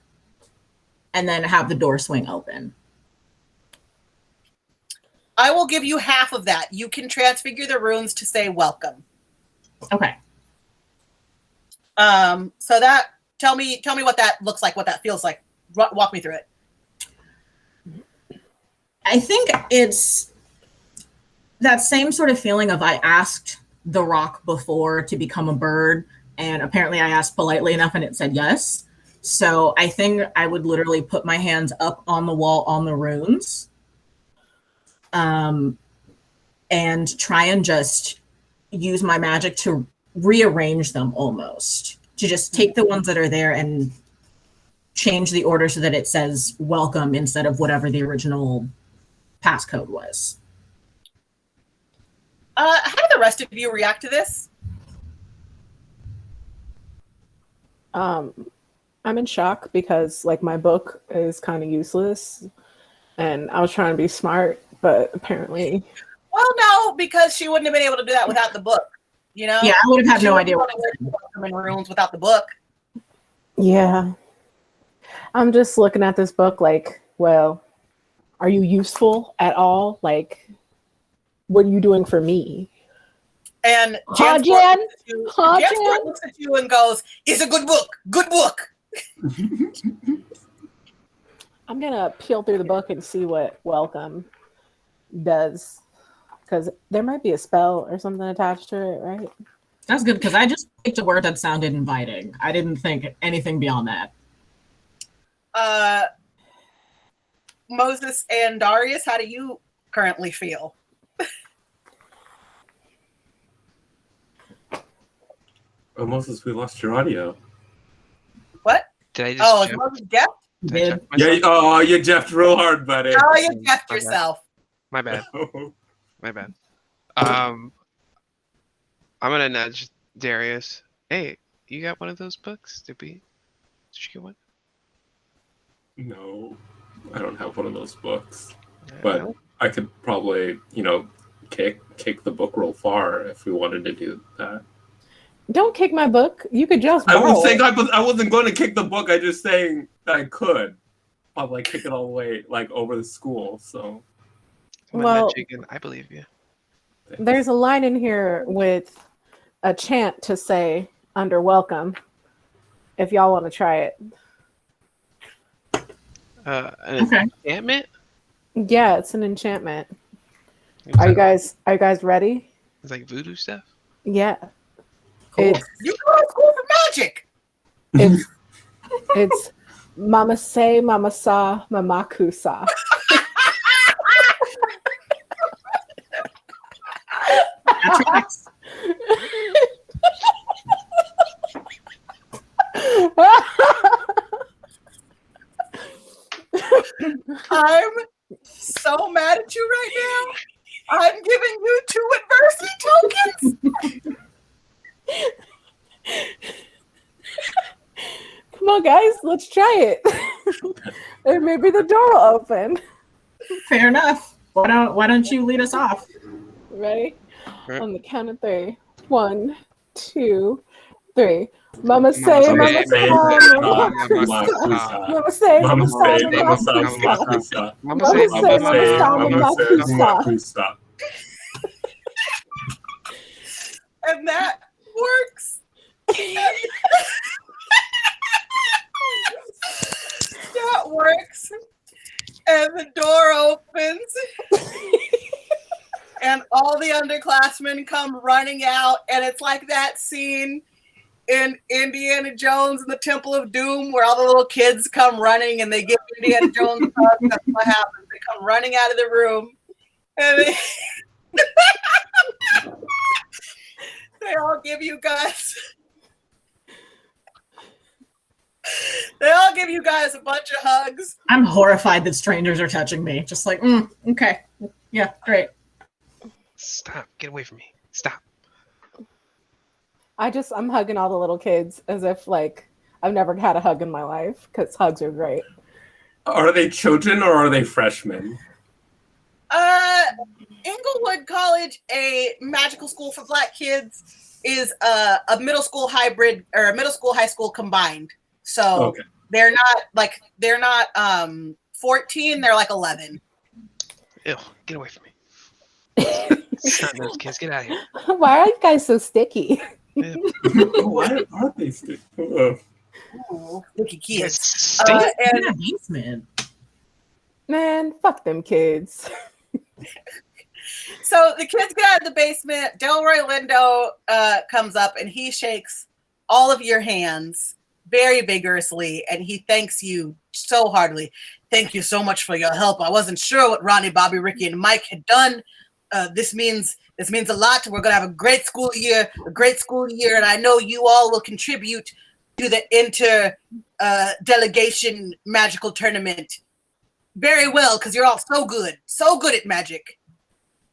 and then have the door swing open. I will give you half of that. You can transfigure the runes to say welcome. Okay. So that, tell me what that looks like, what that feels like. Walk me through it. I think it's that same sort of feeling of I asked the rock before to become a bird, and apparently I asked politely enough and it said yes. So I think I would literally put my hands up on the wall on the runes, and try and just use my magic to rearrange them, almost to just take the ones that are there and change the order so that it says welcome instead of whatever the original passcode was. How do the rest of you react to this? I'm in shock because like my book is kind of useless and I was trying to be smart, but apparently. Well, no, because she wouldn't have been able to do that without the book. You know? Yeah, I would have had no idea. In rooms without the book. Yeah. I'm just looking at this book like, well, are you useful at all? Like, what are you doing for me? And Jan? Jansport looks at you and goes, "It's a good book. Good book." I'm gonna peel through the book and see what welcome does, because there might be a spell or something attached to it, right? That's good, because I just picked a word that sounded inviting. I didn't think anything beyond that. Moses and Darius, how do you currently feel? Oh, Moses, we lost your audio. What? Did I just? Oh, is Moses deaf? Did I check Yeah. myself? Oh, you jeffed real hard, buddy. Oh, you jeffed Okay. yourself. My bad. My bad. I'm gonna nudge Darius. Hey, you got one of those books? Did you get one? No, I don't have one of those books. Yeah, But well, I could probably, kick the book real far if we wanted to do that. Don't kick my book. You could just I borrow was saying it. I wasn't going to kick the book. I just saying that I could. I'll kick it all the way over the school. So I'm a Well- nudge again. I believe you. There's a line in here with a chant to say under welcome. If y'all want to try it. An Okay. enchantment? Yeah, it's an enchantment. Are you guys ready? It's like voodoo stuff. Yeah. Cool. It's You go to school for magic. it's Mama say, Mama sa, Mamaku sa. That tracks. I'm so mad at you right now. I'm giving you 2 adversity tokens. Come on, guys, let's try it. And maybe the door will open. Fair enough. Why don't you lead us off? Ready? Right. On the count of 3. 1, 2, 3. Mama say, Mama Mama say, say, Mama Mama say, say, Mama say, Mama Mama say, say, Mama say. Mama Mama Mama say, say, Mama say, Mama say, say. And that works. That works. And the door opens. And all the underclassmen come running out. And it's like that scene in Indiana Jones and the Temple of Doom where all the little kids come running and they give Indiana Jones a hug. That's what happens. They come running out of the room. And they all give you guys a bunch of hugs. I'm horrified that strangers are touching me. Just like, okay. Yeah, great. Stop. Get away from me. Stop. I'm hugging all the little kids as if like I've never had a hug in my life because hugs are great. Are they children or are they freshmen? Inglewood College, a magical school for Black kids, is a middle school hybrid or a middle school high school combined. So Okay. they're not 14, they're like 11. Ew, get away from me. It's not those kids. Get out of here. Why are you guys so sticky? Ew. Why are they still? Oh. Ooh, sticky You guys kids. stink. And In a basement. Man, fuck them kids. so the kids get out of the basement. Delroy Lindo comes up and he shakes all of your hands very vigorously and he thanks you so heartily. Thank you so much for your help. I wasn't sure what Ronnie, Bobby, Ricky, and Mike had done. This means a lot. We're gonna have a great school year, and I know you all will contribute to the inter delegation magical tournament very well because you're all so good at magic.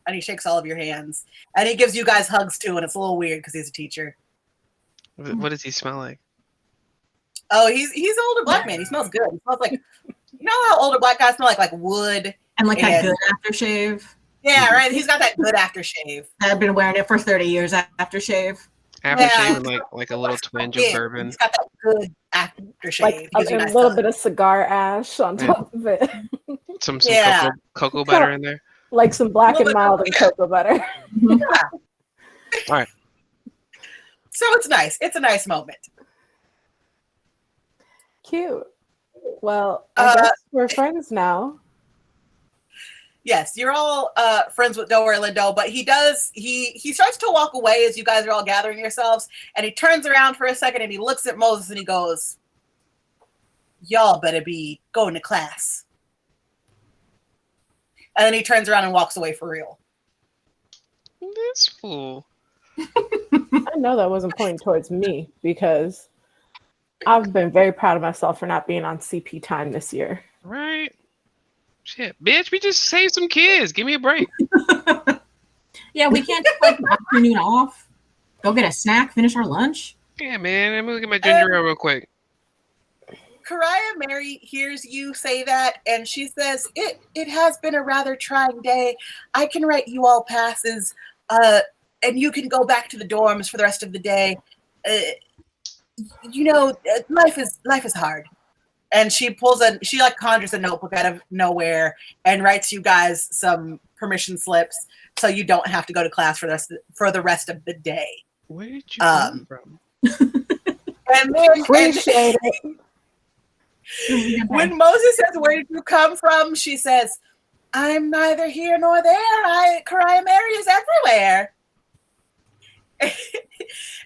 And he shakes all of your hands, and he gives you guys hugs too, and it's a little weird because he's a teacher. What does he smell like? Oh, he's an older Black man. He smells good. He smells like, you know how older Black guys smell like wood And like that and- good aftershave. Yeah, right. He's got that good aftershave. I've been wearing it for 30 years aftershave. Aftershave and like a little twinge of Yeah, bourbon. He's got that good aftershave. Like He gives you a nice little hugs. bit of cigar ash on top of it. Some Yeah. cocoa butter in there. Like some black and mild and cocoa butter. Alright. So it's nice. It's a nice moment. Cute. Well, I guess we're friends now. Yes, you're all friends with Delroy Lindo, but he starts to walk away as you guys are all gathering yourselves, and he turns around for a second and he looks at Moses and he goes, "Y'all better be going to class." And then he turns around and walks away for real. This fool. I know that wasn't pointing towards me because I've been very proud of myself for not being on CP time this year. Right? Shit, bitch, we just saved some kids. Give me a break. Yeah, we can't just like the afternoon off. Go get a snack, finish our lunch. Yeah, man. Let me look at my ginger ale real quick. Kariah Mary hears you say that, and she says, "It has been a rather trying day. I can write you all passes, and you can go back to the dorms for the rest of the day. Life is hard." And she conjures a notebook out of nowhere and writes you guys some permission slips so you don't have to go to class for the rest of the day. Where did you come from? And then Appreciate it. when Moses says, "Where did you come from?" she says, "I'm neither here nor there. Kariah Mary is everywhere."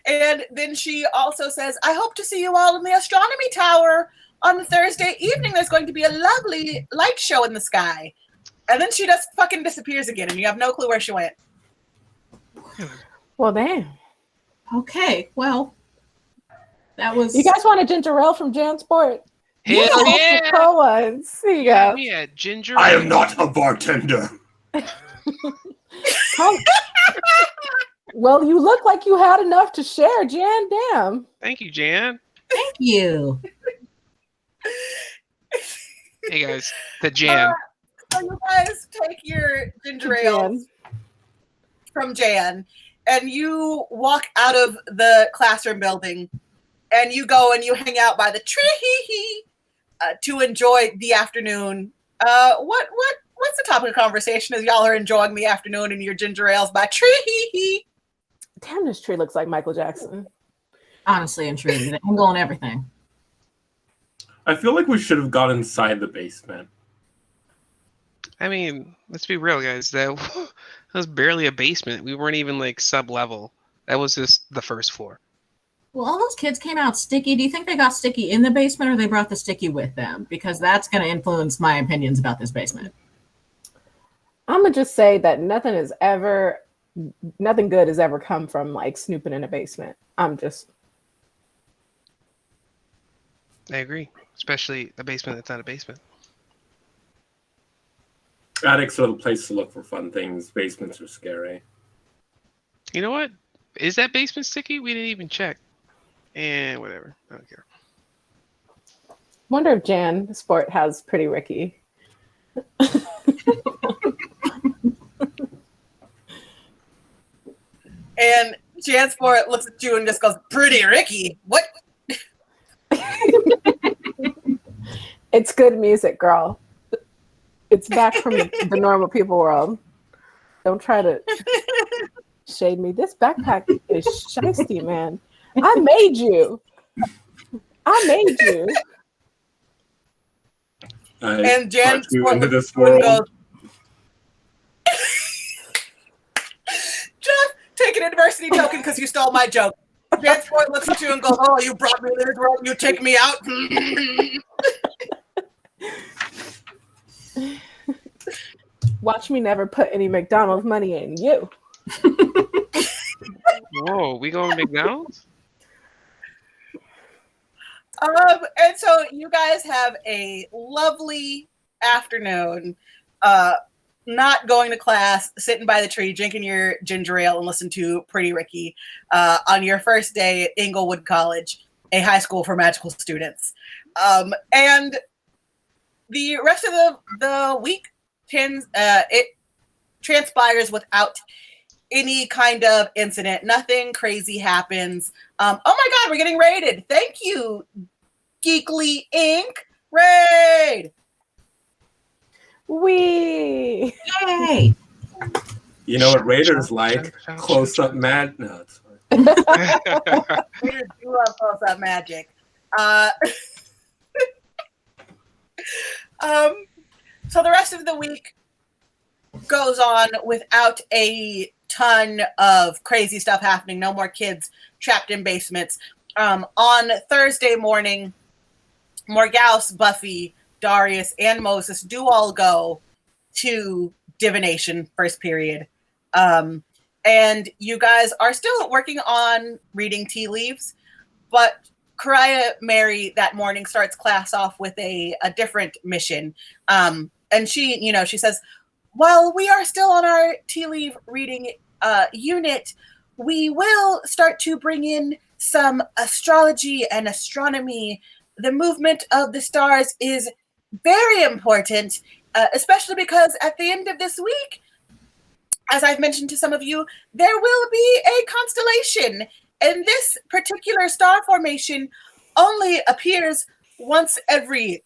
And then she also says, "I hope to see you all in the astronomy tower on Thursday evening. There's going to be a lovely light show in the sky." And then she just fucking disappears again, and you have no clue where she went. Well, damn. Okay, well, that was. You guys want a ginger ale from Jansport? Hell yeah! Cool ones. Here you go. Yeah, ginger. I am not a bartender. Well, you look like you had enough to share, Jan. Damn. Thank you, Jan. Thank you. Hey guys, the Jan. So you guys take your ginger ale Jan. from Jan, and you walk out of the classroom building, and you go and you hang out by the tree to enjoy the afternoon. What's the topic of conversation as y'all are enjoying the afternoon in your ginger ales by tree? Damn, this tree looks like Michael Jackson. Honestly and truly, the angle and everything. I feel like we should have got inside the basement. I mean, let's be real, guys. That was barely a basement. We weren't even like sub-level. That was just the first floor. Well, all those kids came out sticky. Do you think they got sticky in the basement or they brought the sticky with them? Because that's going to influence my opinions about this basement. I'm gonna just say that nothing good has ever come from like snooping in a basement. I agree, especially a basement that's not a basement. Attics are the place to look for fun things. Basements are scary. You know what? Is that basement sticky? We didn't even check. And whatever. I don't care. Wonder if Jan Sport has Pretty Ricky. And Jansport looks at you and just goes, "Pretty Ricky? What?" It's good music, girl. It's back from the normal people world. Don't try to shade me. This backpack is shiesty, man. I made you. And Jan into this world. goes, "Jeff, take an adversity token because you stole my joke." Jan Sport looks at you and goes, "Oh, you brought me to this world. You take me out." Watch me never put any McDonald's money in you. Whoa, we going to McDonald's? And so you guys have a lovely afternoon, not going to class, sitting by the tree, drinking your ginger ale and listen to Pretty Ricky on your first day at Inglewood College, a high school for magical students. And the rest of the week it transpires without any kind of incident. Nothing crazy happens. Oh my God, we're getting raided. Thank you, Geekly Inc. Raid. Wee. Yay! You know what Raiders like? Close-up mad notes. Raiders do love close-up magic. So the rest of the week goes on without a ton of crazy stuff happening. No more kids trapped in basements. On Thursday morning, Morgause, Buffy, Darius, and Moses do all go to divination first period. And you guys are still working on reading tea leaves, but Karaya Mary that morning starts class off with a different mission. And she says, while we are still on our tea leaf reading unit, we will start to bring in some astrology and astronomy. The movement of the stars is very important, especially because at the end of this week, as I've mentioned to some of you, there will be a constellation. And this particular star formation only appears once every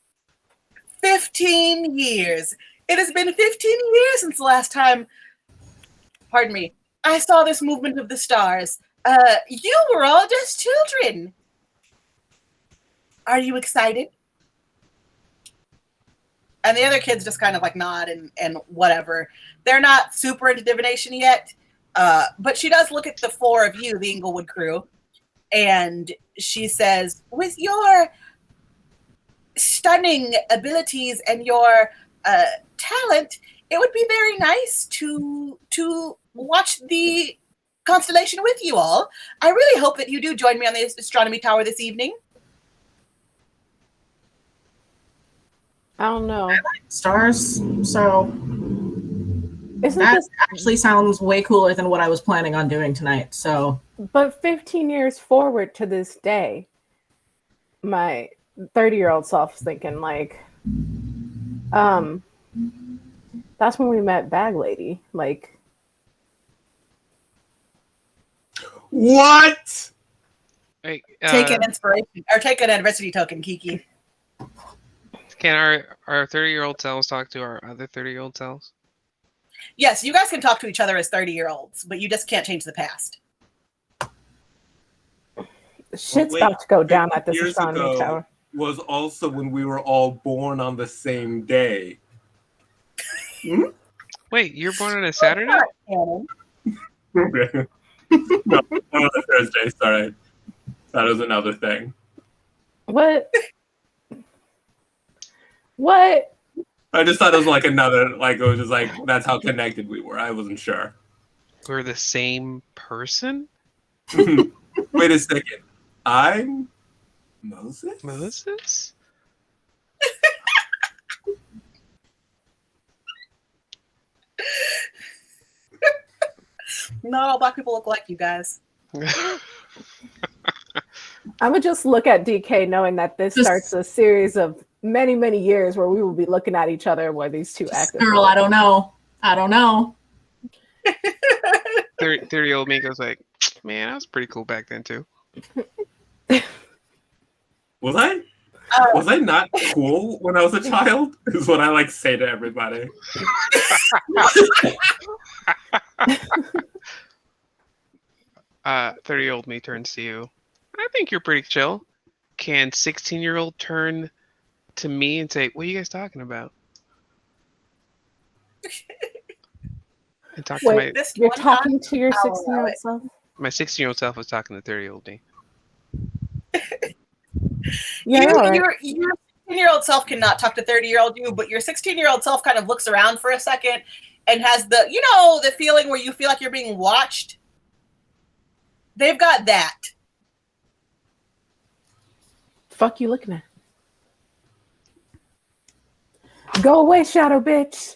15 years. It has been 15 years since the last time, pardon me, I saw this movement of the stars. You were all just children. Are you excited? And the other kids just kind of like nod and whatever. They're not super into divination yet, but she does look at the four of you, the Inglewood crew, and she says, with your stunning abilities and your talent, it would be very nice to watch the constellation with you all. I really hope that you do join me on the astronomy tower this evening. I don't know. Stars, so Isn't that this? actually sounds way cooler than what I was planning on doing tonight. So But 15 years forward to this day, my 30-year-old self is thinking like, that's when we met Bag Lady. Like, What? Hey, Take an inspiration or take an adversity token, Kiki. can our 30-year-old selves talk to our other 30-year-old selves? Yes, you guys can talk to each other as 30-year-olds, but you just can't change the past. shit's wait, about to go down at this years astronomy ago tower. Was also when we were all born on the same day. Wait, you're born on a Saturday? Okay. No, on a Thursday, sorry. That was another thing. What? What? I just thought it was like another, like, it was just like, that's how connected we were. I wasn't sure. We're the same person? Wait a second. I'm Moses? Moses? Not all Black people look like you guys. I would just look at DK knowing that this starts a series of many, many years where we will be looking at each other where these two actors. Girl, I don't know. 30-year-old me goes like, man, I was pretty cool back then too. Was I? Was I not cool when I was a child? Is what I like say to everybody. 30-year-old me turns to you. I think you're pretty chill. Can 16-year-old turn to me and say, what are you guys talking about? And talk to my... You're talking to your 16-year-old self? My 16-year-old self was talking to 30-year-old me. Yeah, your 16-year-old self cannot talk to 30-year-old you, but your 16-year-old self kind of looks around for a second and has the, the feeling where you feel like you're being watched. They've got that. Fuck you looking at? Go away, shadow bitch.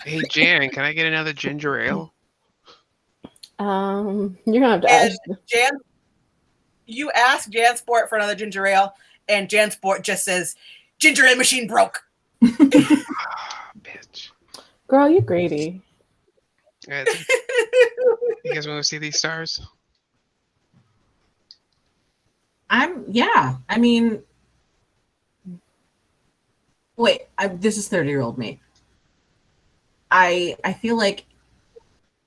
Hey, Jan, can I get another ginger ale? You're gonna have to ask. Jan, you ask Jansport for another ginger ale, and Jansport just says, "Ginger ale machine broke." Bitch. Girl, you greedy. You guys want to see these stars? I mean, wait, this is 30-year-old me. I feel like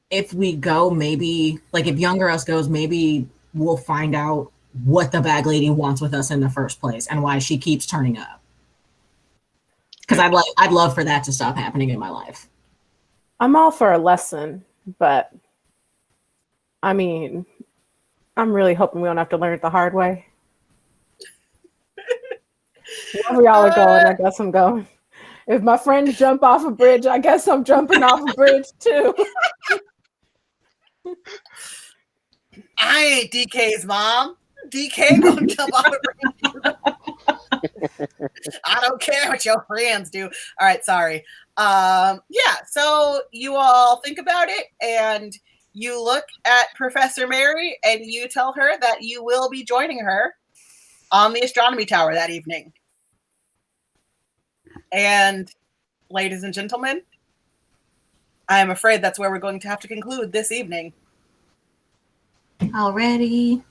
if we go, maybe, like if younger us goes, maybe we'll find out what the bag lady wants with us in the first place and why she keeps turning up. Because I'd love for that to stop happening in my life. I'm all for a lesson, but I mean, I'm really hoping we don't have to learn it the hard way. Wherever y'all are going, I guess I'm going. If my friends jump off a bridge, I guess I'm jumping off a bridge too. I ain't DK's mom. DK gonna jump off a bridge. I don't care what your friends do. All right, sorry. So you all think about it, and you look at Professor Mary, and you tell her that you will be joining her on the astronomy tower that evening. And ladies and gentlemen, I am afraid that's where we're going to have to conclude this evening. Already?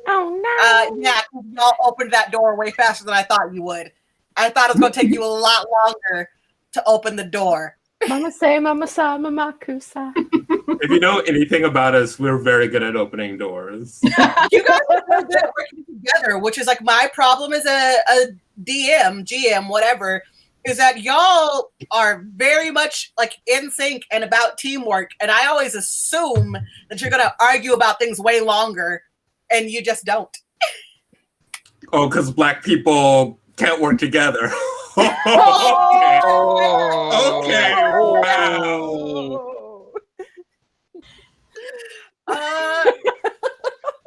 Oh no! Yeah, y'all opened that door way faster than I thought you would. I thought it was going to take you a lot longer to open the door. Mama say, mama sa, mama kusa. If you know anything about us, we're very good at opening doors. You guys are really good at working together, which is like my problem as a DM, GM, whatever, is that y'all are very much like in sync and about teamwork. And I always assume that you're going to argue about things way longer, and you just don't. Oh, because Black people can't work together. Okay. Wow.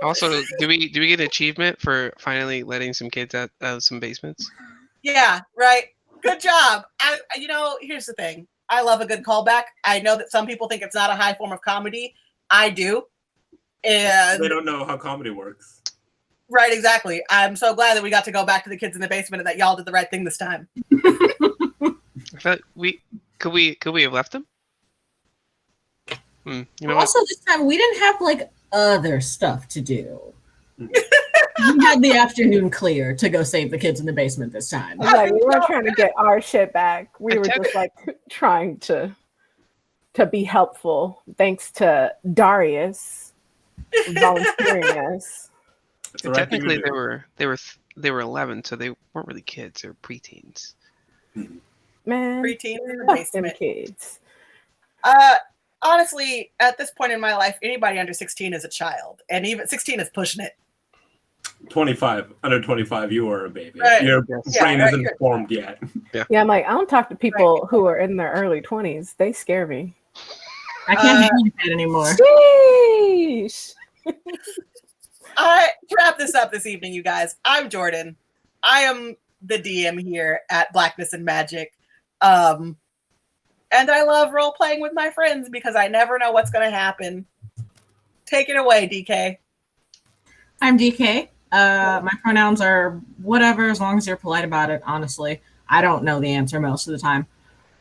Also, do we get an achievement for finally letting some kids out of some basements? Yeah, right. Good job. Here's the thing. I love a good callback. I know that some people think it's not a high form of comedy. I do. And they don't know how comedy works. Right, exactly. I'm so glad that we got to go back to the kids in the basement and that y'all did the right thing this time. I thought could we have left them? Also, this time we didn't have like other stuff to do. We had the afternoon clear to go save the kids in the basement this time. Like, we weren't trying to get our shit back. We were just like trying to be helpful. Thanks to Darius volunteering us. Technically, they were 11, so they weren't really kids; they were preteens. Man, Preteens in the fuck basement. them kids. Honestly, at this point in my life, anybody under 16 is a child, and even 16 is pushing it. 25, under 25, you are a baby. Right. Your brain isn't formed yet. Yeah, I'm like, I don't talk to people who are in their early 20s. They scare me. I can't hang with that anymore. Sheesh. To wrap this up this evening, you guys, I'm Jordan. I am the DM here at Blackness and Magic. And I love role playing with my friends because I never know what's going to happen. Take it away, DK. I'm DK. My pronouns are whatever, as long as you're polite about it, honestly. I don't know the answer most of the time.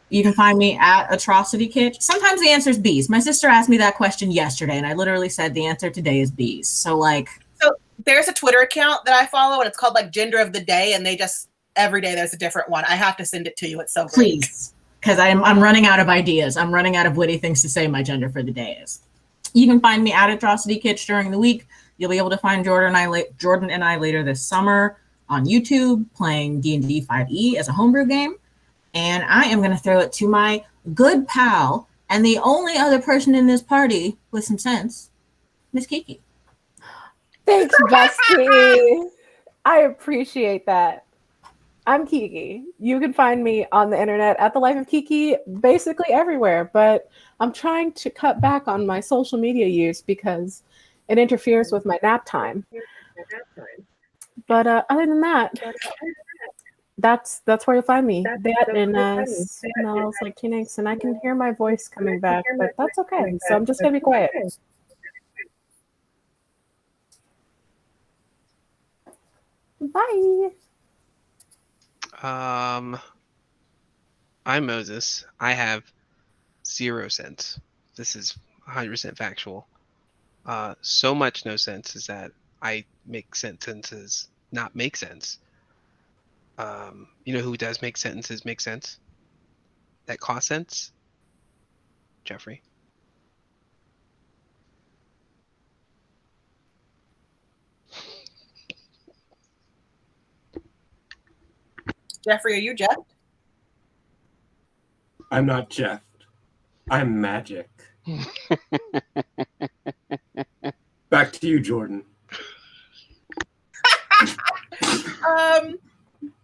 You can find me at Atrocity Kitch. Sometimes the answer is bees. My sister asked me that question yesterday, and I literally said the answer today is bees. So, like... So there's a Twitter account that I follow, and it's called, like, Gender of the Day, and they just... Every day there's a different one. I have to send it to you. It's so great. Please. Because I'm running out of ideas. I'm running out of witty things to say my gender for the day is. You can find me at Atrocity Kitch during the week. You'll be able to find Jordan and I later this summer on YouTube playing D&D 5e as a homebrew game. And I am going to throw it to my good pal and the only other person in this party with some sense, Miss Kiki. Thanks, Bestie. I appreciate that. I'm Kiki. You can find me on the internet at The Life of Kiki, basically everywhere, but I'm trying to cut back on my social media use because it interferes with my nap time. But other than that, that's where you'll find me. That and smells like tunics, and I can hear my voice coming back, but that's okay. So I'm just gonna be quiet. Bye. I'm Moses. I have 0 sense. This is 100% factual. So much no sense is that I make sentences not make sense. You know who does make sentences make sense? That cost sense? Jeffrey. Jeffrey, are you Jeff? I'm not Jeff. I'm magic. Back to you, Jordan.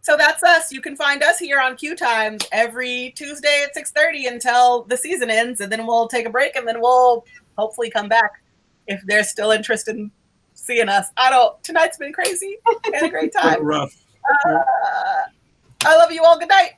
So that's us. You can find us here on Q Times every Tuesday at 6:30 until the season ends, and then we'll take a break, and then we'll hopefully come back if there's still interest in seeing us. Tonight's been crazy. Had a great time. Rough. I love you all. Good night.